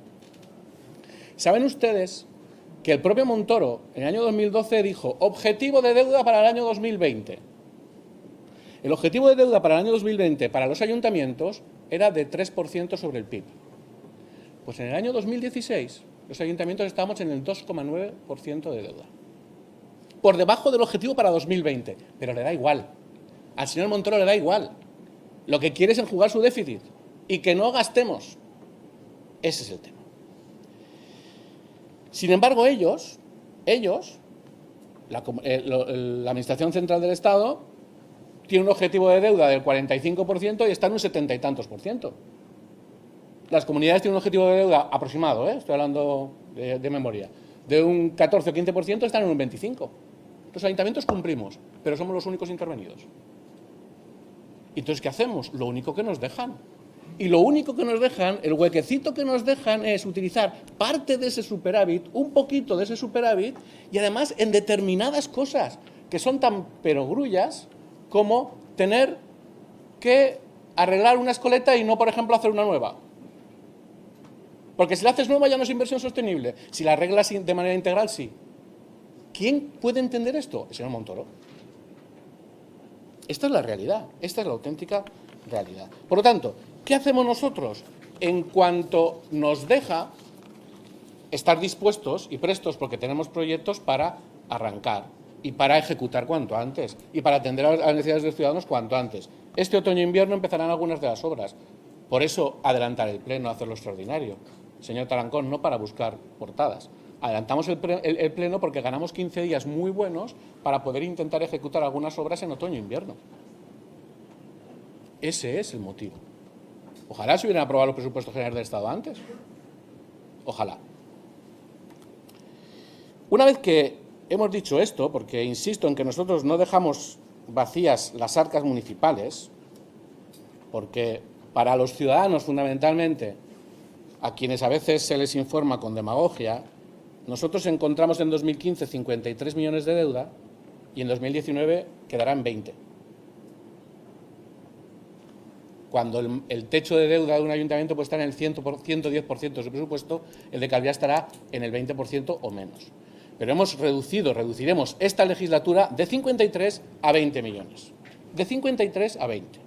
¿Saben ustedes que el propio Montoro en el año 2012 dijo objetivo de deuda para el año 2020? El objetivo de deuda para el año 2020 para los ayuntamientos era de 3% sobre el PIB. Pues en el año 2016 los ayuntamientos estábamos en el 2,9% de deuda. Por debajo del objetivo para 2020, pero le da igual. Al señor Montoro le da igual. Lo que quiere es enjugar su déficit y que no gastemos. Ese es el tema. Sin embargo, la Administración Central del Estado tiene un objetivo de deuda del 45% y está en un 70 y tantos por ciento. Las comunidades tienen un objetivo de deuda aproximado, estoy hablando de memoria, de un 14 o 15%, están en un 25%. Los ayuntamientos cumplimos, pero somos los únicos intervenidos. Entonces, ¿qué hacemos? Lo único que nos dejan. Y lo único que nos dejan, el huequecito que nos dejan es utilizar parte de ese superávit, un poquito de ese superávit, y además en determinadas cosas que son tan perogrullas como tener que arreglar una escoleta y no, por ejemplo, hacer una nueva. Porque si la haces nueva ya no es inversión sostenible. Si la arreglas de manera integral, sí. ¿Quién puede entender esto? El señor Montoro. Esta es la realidad, esta es la auténtica realidad. Por lo tanto, ¿qué hacemos nosotros? En cuanto nos deja estar dispuestos y prestos, porque tenemos proyectos para arrancar y para ejecutar cuanto antes y para atender a las necesidades de los ciudadanos cuanto antes. Este otoño-invierno empezarán algunas de las obras. Por eso adelantar el pleno, hacerlo extraordinario. Señor Tarancón, no para buscar portadas. Adelantamos el pleno porque ganamos 15 días muy buenos para poder intentar ejecutar algunas obras en otoño-invierno. Ese es el motivo. Ojalá se hubieran aprobado los presupuestos generales del Estado antes. Ojalá. Una vez que hemos dicho esto, porque insisto en que nosotros no dejamos vacías las arcas municipales, porque para los ciudadanos fundamentalmente, a quienes a veces se les informa con demagogia, nosotros encontramos en 2015 53 millones de deuda y en 2019 quedarán 20. Cuando el techo de deuda de un ayuntamiento puede estar en el 110% de su presupuesto, el de Calviá estará en el 20% o menos. Pero reduciremos esta legislatura de 53 a 20 millones. De 53 a 20.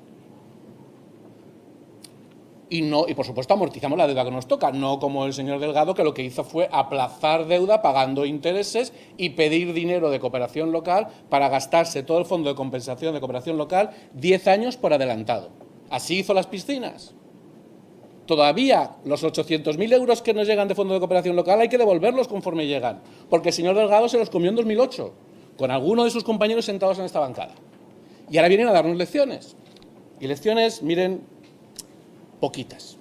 Y por supuesto amortizamos la deuda que nos toca, no como el señor Delgado, que lo que hizo fue aplazar deuda pagando intereses y pedir dinero de cooperación local para gastarse todo el fondo de compensación de cooperación local 10 años por adelantado. Así hizo las piscinas. Todavía los 800.000 euros que nos llegan de fondo de cooperación local hay que devolverlos conforme llegan, porque el señor Delgado se los comió en 2008, con alguno de sus compañeros sentados en esta bancada. Y ahora vienen a darnos lecciones. Y lecciones, miren, poquitas.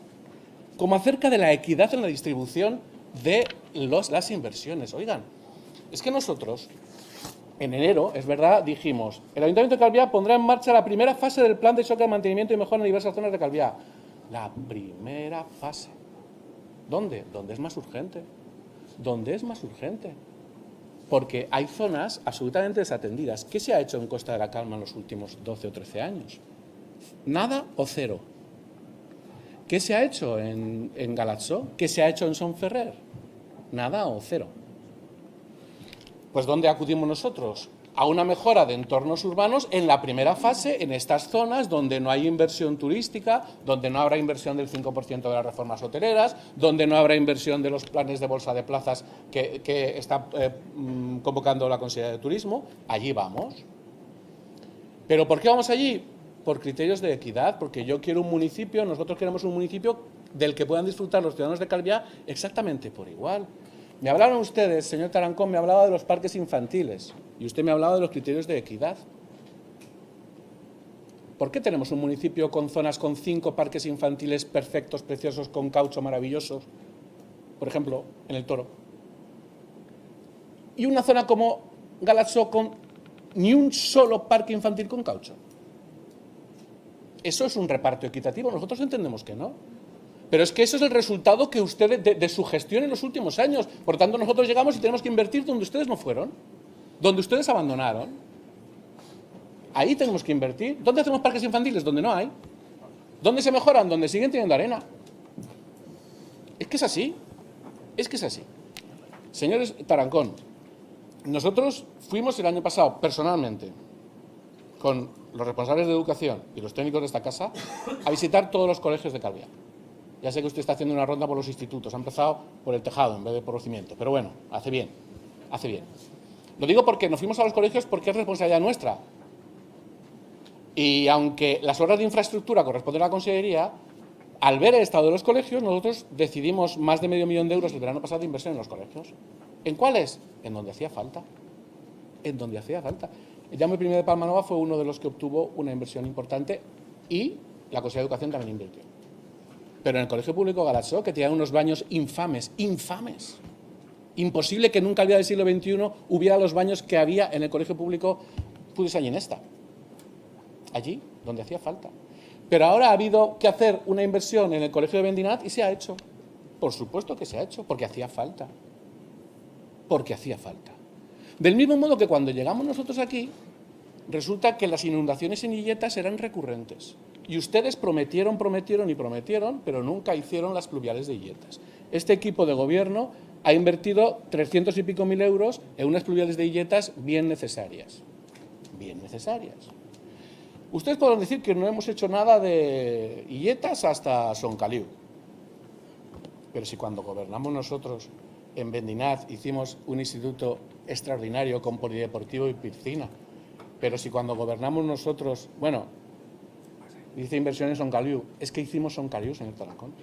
Como acerca de la equidad en la distribución de las inversiones. Oigan, es que nosotros, en enero, es verdad, dijimos, el Ayuntamiento de Calviá pondrá en marcha la primera fase del plan de choque de mantenimiento y mejora en diversas zonas de Calviá. La primera fase. ¿Dónde? ¿Dónde es más urgente? ¿Dónde es más urgente? Porque hay zonas absolutamente desatendidas. ¿Qué se ha hecho en Costa de la Calma en los últimos 12 o 13 años? ¿Nada o cero? ¿Qué se ha hecho en Galatzó? ¿Qué se ha hecho en Sonferrer? Nada o cero. Pues ¿dónde acudimos nosotros? A una mejora de entornos urbanos en la primera fase, en estas zonas donde no hay inversión turística, donde no habrá inversión del 5% de las reformas hoteleras, donde no habrá inversión de los planes de bolsa de plazas que está convocando la Consejería de Turismo. Allí vamos. ¿Pero por qué vamos allí? Por criterios de equidad, porque yo quiero un municipio, nosotros queremos un municipio del que puedan disfrutar los ciudadanos de Calviá exactamente por igual. Me hablaron ustedes, señor Tarancón, me hablaba de los parques infantiles y usted me hablaba de los criterios de equidad. ¿Por qué tenemos un municipio con zonas con 5 parques infantiles perfectos, preciosos, con caucho maravillosos? Por ejemplo, en el Toro. Y una zona como Galatzó con ni un solo parque infantil con caucho. ¿Eso es un reparto equitativo? Nosotros entendemos que no. Pero es que eso es el resultado que ustedes de su gestión en los últimos años. Por tanto, nosotros llegamos y tenemos que invertir donde ustedes no fueron, donde ustedes abandonaron. Ahí tenemos que invertir. ¿Dónde hacemos parques infantiles? Donde no hay. ¿Dónde se mejoran? Donde siguen teniendo arena. Es que es así. Es que es así. Señores Tarancón, nosotros fuimos el año pasado, personalmente, con los responsables de educación y los técnicos de esta casa, a visitar todos los colegios de Calviá. Ya sé que usted está haciendo una ronda por los institutos, ha empezado por el tejado en vez de por los cimientos, pero bueno, hace bien, hace bien. Lo digo porque nos fuimos a los colegios porque es responsabilidad nuestra. Y aunque las obras de infraestructura corresponden a la Consellería, al ver el estado de los colegios, nosotros decidimos más de medio millón de euros el verano pasado de inversión en los colegios. ¿En cuáles? En donde hacía falta. En donde hacía falta. El Jaume I de Palmanova fue uno de los que obtuvo una inversión importante y la Consellería de Educación también invirtió. Pero en el Colegio Público Galaxó, que tenía unos baños infames, infames. Imposible que nunca al día del siglo XXI hubiera los baños que había en el Colegio Público Pudesa Ginesta. Allí, donde hacía falta. Pero ahora ha habido que hacer una inversión en el Colegio de Bendinat y se ha hecho. Por supuesto que se ha hecho, porque hacía falta. Porque hacía falta. Del mismo modo que cuando llegamos nosotros aquí, resulta que las inundaciones en Illetas eran recurrentes. Y ustedes prometieron, pero nunca hicieron las pluviales de Illetas. Este equipo de gobierno ha invertido 300 y pico mil euros en unas pluviales de Illetas bien necesarias. Bien necesarias. Ustedes podrán decir que no hemos hecho nada de Illetas hasta Soncaliu. Pero si cuando gobernamos nosotros en Bendinat hicimos un instituto extraordinario con polideportivo y piscina. Pero si cuando gobernamos nosotros, bueno, dice inversión en Soncaliu, es que hicimos Soncaliu, señor Tarancón.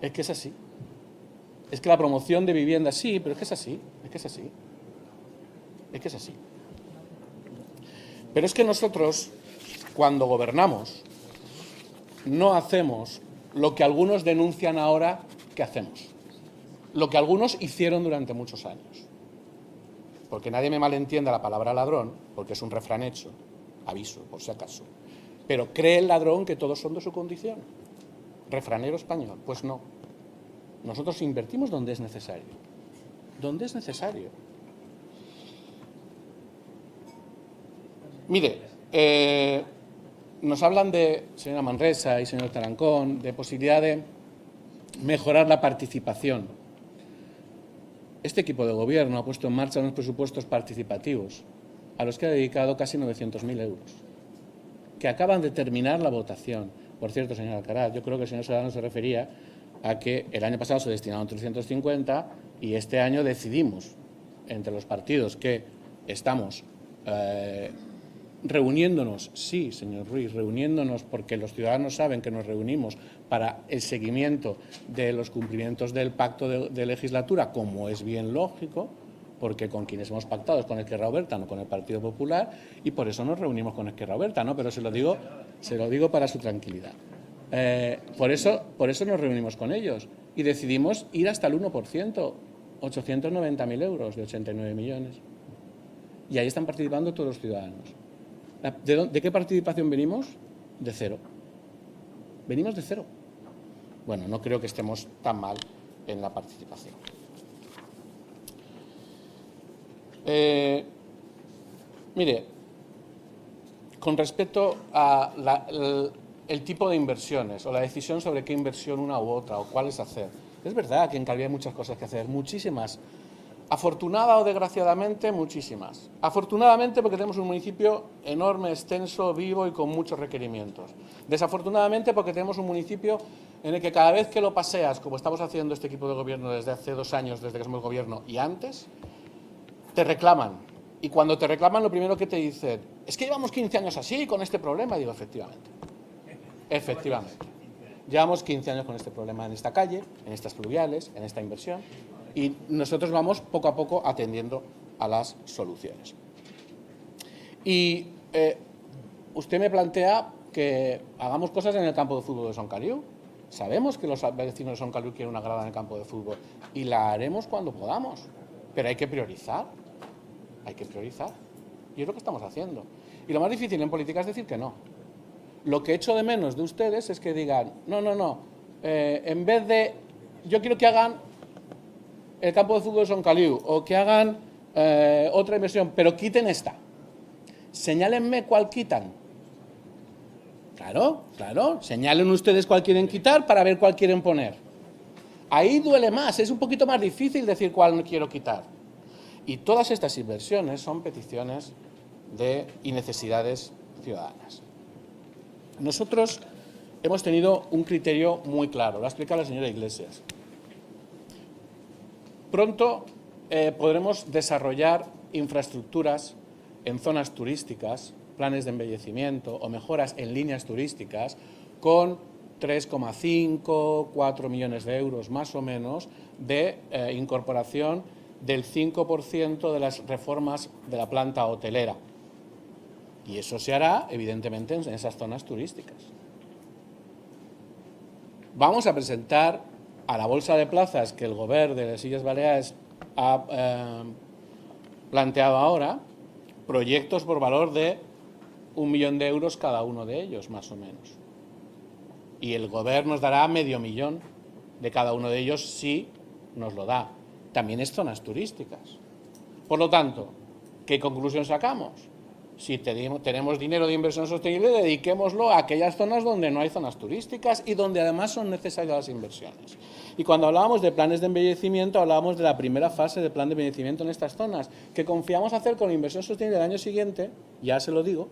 Es que es así. Es que la promoción de vivienda, sí, pero es que es así, es que es así. Es que es así. Pero es que nosotros, cuando gobernamos, no hacemos lo que algunos denuncian ahora que hacemos. Lo que algunos hicieron durante muchos años. Porque nadie me malentienda la palabra ladrón, porque es un refrán hecho, aviso, por si acaso. Pero ¿cree el ladrón que todos son de su condición? Refranero español, pues no. Nosotros invertimos donde es necesario. Donde es necesario. Mire, nos hablan de, señora Manresa y señor Tarancón, de posibilidad de mejorar la participación. Este equipo de gobierno ha puesto en marcha unos presupuestos participativos a los que ha dedicado casi 900.000 euros, que acaban de terminar la votación. Por cierto, señor Alcaraz, yo creo que el señor Serrano se refería a que el año pasado se destinaron 350 y este año decidimos, entre los partidos que estamos reuniéndonos, sí, señor Ruiz, reuniéndonos porque los ciudadanos saben que nos reunimos para el seguimiento de los cumplimientos del pacto de legislatura, como es bien lógico, porque con quienes hemos pactado es con Esquerra Oberta, no con el Partido Popular, y por eso nos reunimos con Esquerra Oberta, ¿no? Pero se lo digo para su tranquilidad. Por eso nos reunimos con ellos y decidimos ir hasta el 1%, 890.000 euros de 89 millones. Y ahí están participando todos los ciudadanos. ¿De qué participación venimos? De cero. Venimos de cero. Bueno, no creo que estemos tan mal en la participación. Mire, con respecto a el tipo de inversiones o la decisión sobre qué inversión una u otra o cuáles hacer, es verdad que en Calviá hay muchas cosas que hacer, muchísimas. Afortunada o desgraciadamente, muchísimas. Afortunadamente porque tenemos un municipio enorme, extenso, vivo y con muchos requerimientos. Desafortunadamente porque tenemos un municipio en el que cada vez que lo paseas, como estamos haciendo este equipo de gobierno desde hace 2 años, desde que somos gobierno y antes, te reclaman. Y cuando te reclaman, lo primero que te dicen, es que llevamos 15 años así, con este problema. Y digo, efectivamente. Efectivamente. Llevamos 15 años con este problema en esta calle, en estas pluviales, en esta inversión. Y nosotros vamos poco a poco atendiendo a las soluciones. Y usted me plantea que hagamos cosas en el campo de fútbol de Soncaliu. Sabemos que los vecinos de Soncaliu quieren una grada en el campo de fútbol y la haremos cuando podamos. Pero hay que priorizar. Hay que priorizar. Y es lo que estamos haciendo. Y lo más difícil en política es decir que no. Lo que echo de menos de ustedes es que digan, no, en vez de, yo quiero que hagan el campo de fútbol de Soncaliu o que hagan otra inversión, pero quiten esta. Señálenme cuál quitan. Claro, señalen ustedes cuál quieren quitar para ver cuál quieren poner. Ahí duele más, es un poquito más difícil decir cuál no quiero quitar. Y todas estas inversiones son peticiones y necesidades ciudadanas. Nosotros hemos tenido un criterio muy claro, lo ha explicado la señora Iglesias. Pronto podremos desarrollar infraestructuras en zonas turísticas, planes de embellecimiento o mejoras en líneas turísticas con 3,5, 4 millones de euros más o menos de incorporación del 5% de las reformas de la planta hotelera. Y eso se hará, evidentemente, en esas zonas turísticas. Vamos a presentar a la bolsa de plazas que el Gobierno de las Illes Baleares ha planteado ahora, proyectos por valor de 1 millón de euros cada uno de ellos, más o menos. Y el Gobierno nos dará medio millón de cada uno de ellos si nos lo da. También es zonas turísticas. Por lo tanto, ¿qué conclusión sacamos? Si tenemos dinero de inversión sostenible, dediquémoslo a aquellas zonas donde no hay zonas turísticas y donde además son necesarias las inversiones. Y cuando hablábamos de planes de embellecimiento, hablábamos de la primera fase de plan de embellecimiento en estas zonas, que confiamos hacer con inversión sostenible el año siguiente, ya se lo digo,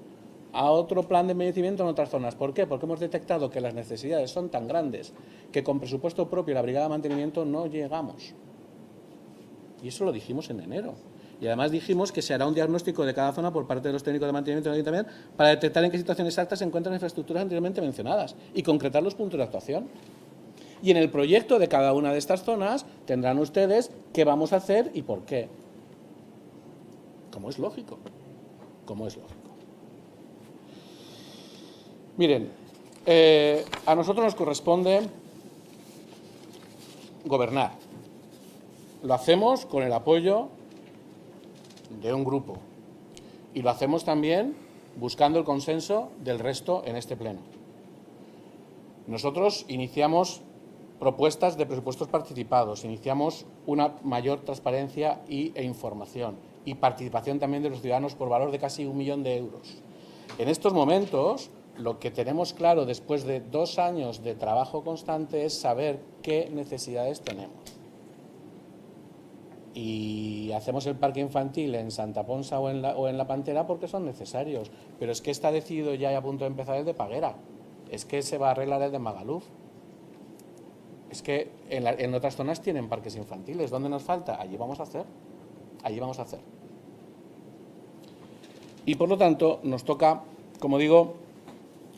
a otro plan de embellecimiento en otras zonas. ¿Por qué? Porque hemos detectado que las necesidades son tan grandes que con presupuesto propio y la brigada de mantenimiento no llegamos. Y eso lo dijimos en enero. Y además dijimos que se hará un diagnóstico de cada zona por parte de los técnicos de mantenimiento del ayuntamiento para detectar en qué situación exacta se encuentran las infraestructuras anteriormente mencionadas y concretar los puntos de actuación. Y en el proyecto de cada una de estas zonas tendrán ustedes qué vamos a hacer y por qué. Como es lógico. Como es lógico. Miren, a nosotros nos corresponde gobernar. Lo hacemos con el apoyo de un grupo y lo hacemos también buscando el consenso del resto en este pleno. Nosotros iniciamos propuestas de presupuestos participados, iniciamos una mayor transparencia e información y participación también de los ciudadanos por valor de casi 1 millón de euros. En estos momentos, lo que tenemos claro después de 2 años de trabajo constante es saber qué necesidades tenemos. Y hacemos el parque infantil en Santa Ponsa o en la Pantera porque son necesarios. Pero es que está decidido ya y a punto de empezar el de Paguera. Es que se va a arreglar el de Magaluf. Es que en otras zonas tienen parques infantiles. ¿Dónde nos falta? Allí vamos a hacer. Allí vamos a hacer. Y por lo tanto nos toca, como digo,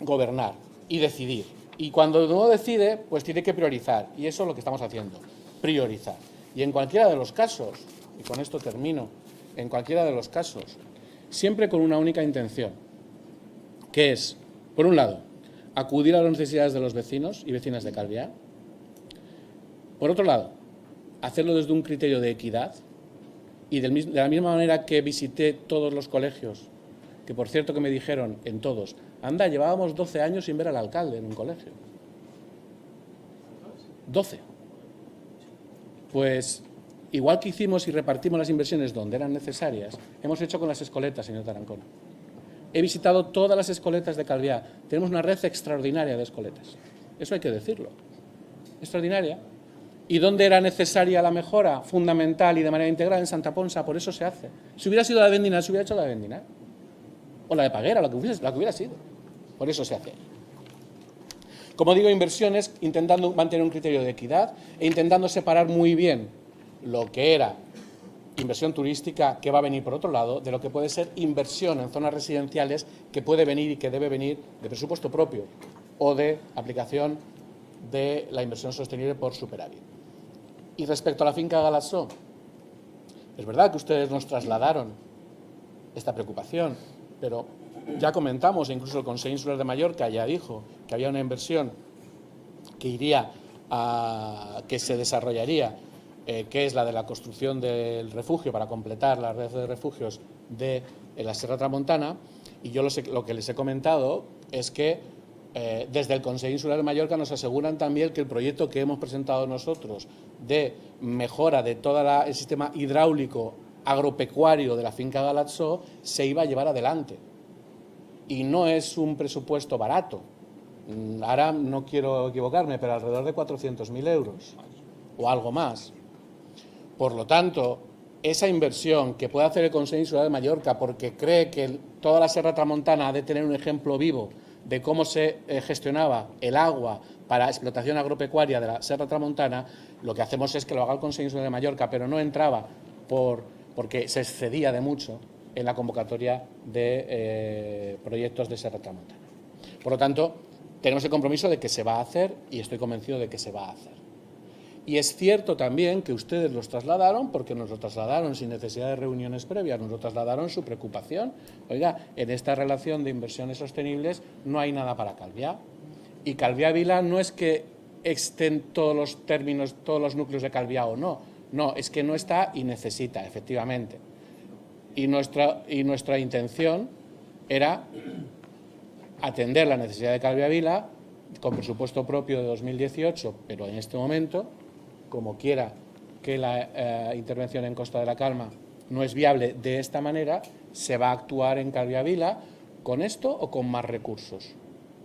gobernar y decidir. Y cuando uno decide, pues tiene que priorizar. Y eso es lo que estamos haciendo. Priorizar. Y en cualquiera de los casos, y con esto termino, en cualquiera de los casos, siempre con una única intención, que es, por un lado, acudir a las necesidades de los vecinos y vecinas de Calviá. Por otro lado, hacerlo desde un criterio de equidad y de la misma manera que visité todos los colegios, que por cierto que me dijeron en todos, anda, llevábamos 12 años sin ver al alcalde en un colegio. 12. Pues, igual que hicimos y repartimos las inversiones donde eran necesarias, hemos hecho con las escoletas, señor Tarancón. He visitado todas las escoletas de Calviá. Tenemos una red extraordinaria de escoletas. Eso hay que decirlo. Extraordinaria. ¿Y dónde era necesaria la mejora fundamental y de manera integral? En Santa Ponsa, por eso se hace. Si hubiera sido la de Vendina, se hubiera hecho la de Vendina. O la de Paguera, la que hubiera sido. Por eso se hace. Como digo, inversiones intentando mantener un criterio de equidad e intentando separar muy bien lo que era inversión turística, que va a venir por otro lado, de lo que puede ser inversión en zonas residenciales que puede venir y que debe venir de presupuesto propio o de aplicación de la inversión sostenible por superávit. Y respecto a la finca Galassó, es verdad que ustedes nos trasladaron esta preocupación, pero ya comentamos, incluso el Consejo Insular de Mallorca ya dijo que había una inversión que se desarrollaría, que es la de la construcción del refugio para completar la red de refugios de la Sierra Tramontana, y yo lo que les he comentado es que desde el Consejo Insular de Mallorca nos aseguran también que el proyecto que hemos presentado nosotros de mejora de todo el sistema hidráulico agropecuario de la finca Galassó se iba a llevar adelante. Y no es un presupuesto barato. Ahora no quiero equivocarme, pero alrededor de 400.000 euros. o algo más. Por lo tanto, esa inversión que puede hacer el Consell Insular de Mallorca porque cree que toda la Serra Tramontana ha de tener un ejemplo vivo de cómo se gestionaba el agua para explotación agropecuaria de la Serra Tramontana, lo que hacemos es que lo haga el Consell Insular de Mallorca, pero no entraba porque se excedía de mucho en la convocatoria de proyectos de Serra Tramontana. Por lo tanto, tenemos el compromiso de que se va a hacer y estoy convencido de que se va a hacer. Y es cierto también que ustedes los trasladaron, porque nos lo trasladaron sin necesidad de reuniones previas, nos lo trasladaron su preocupación. Oiga, en esta relación de inversiones sostenibles no hay nada para Calviá. Y Calviá-Vila no es que estén todos los términos, todos los núcleos de Calviá o no. No, es que no está y necesita, efectivamente. Y nuestra intención era atender la necesidad de Calviá-Vila con presupuesto propio de 2018, pero en este momento, como quiera que la intervención en Costa de la Calma no es viable de esta manera, se va a actuar en Calviá-Vila con esto o con más recursos,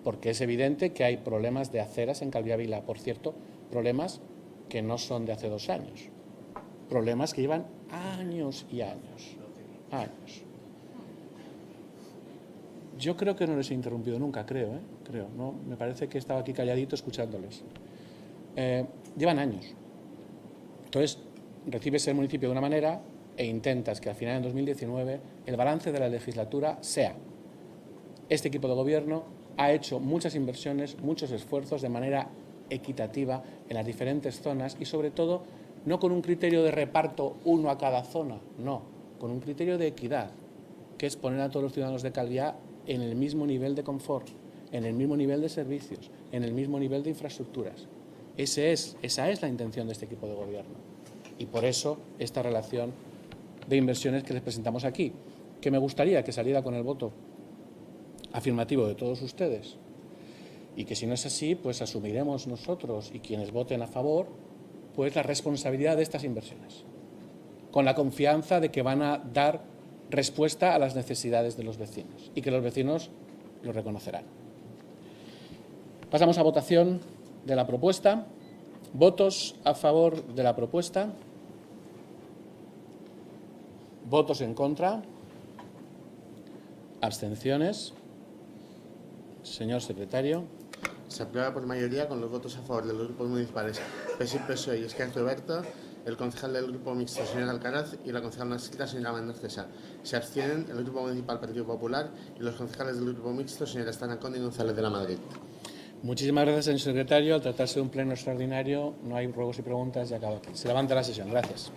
porque es evidente que hay problemas de aceras en Calviá-Vila, por cierto, problemas que no son de hace 2 años, problemas que llevan años y años. Yo creo que no les he interrumpido nunca, creo, ¿no? Me parece que estaba aquí calladito escuchándoles. Llevan años. Entonces, recibes el municipio de una manera e intentas que al final, en 2019, el balance de la legislatura sea: este equipo de gobierno ha hecho muchas inversiones, muchos esfuerzos de manera equitativa en las diferentes zonas y, sobre todo, no con un criterio de reparto uno a cada zona, no, con un criterio de equidad, que es poner a todos los ciudadanos de Calviá en el mismo nivel de confort, en el mismo nivel de servicios, en el mismo nivel de infraestructuras. Esa es la intención de este equipo de gobierno. Y por eso esta relación de inversiones que les presentamos aquí, que me gustaría que saliera con el voto afirmativo de todos ustedes. Y que si no es así, pues asumiremos nosotros y quienes voten a favor, pues la responsabilidad de estas inversiones, con la confianza de que van a dar respuesta a las necesidades de los vecinos y que los vecinos lo reconocerán. Pasamos a votación de la propuesta. ¿Votos a favor de la propuesta? ¿Votos en contra? ¿Abstenciones? Señor secretario. Se aprueba por mayoría con los votos a favor de los grupos municipales PSI, PSOE y Esquerra Oberta, el concejal del Grupo Mixto, señor Alcaraz, y la concejal no adscrita, señora Manuel César. Se abstienen el Grupo Municipal Partido Popular y los concejales del Grupo Mixto, señora Estana Conde y González de la Madrid. Muchísimas gracias, señor secretario. Al tratarse de un pleno extraordinario, no hay ruegos y preguntas y acaba aquí. Se levanta la sesión. Gracias.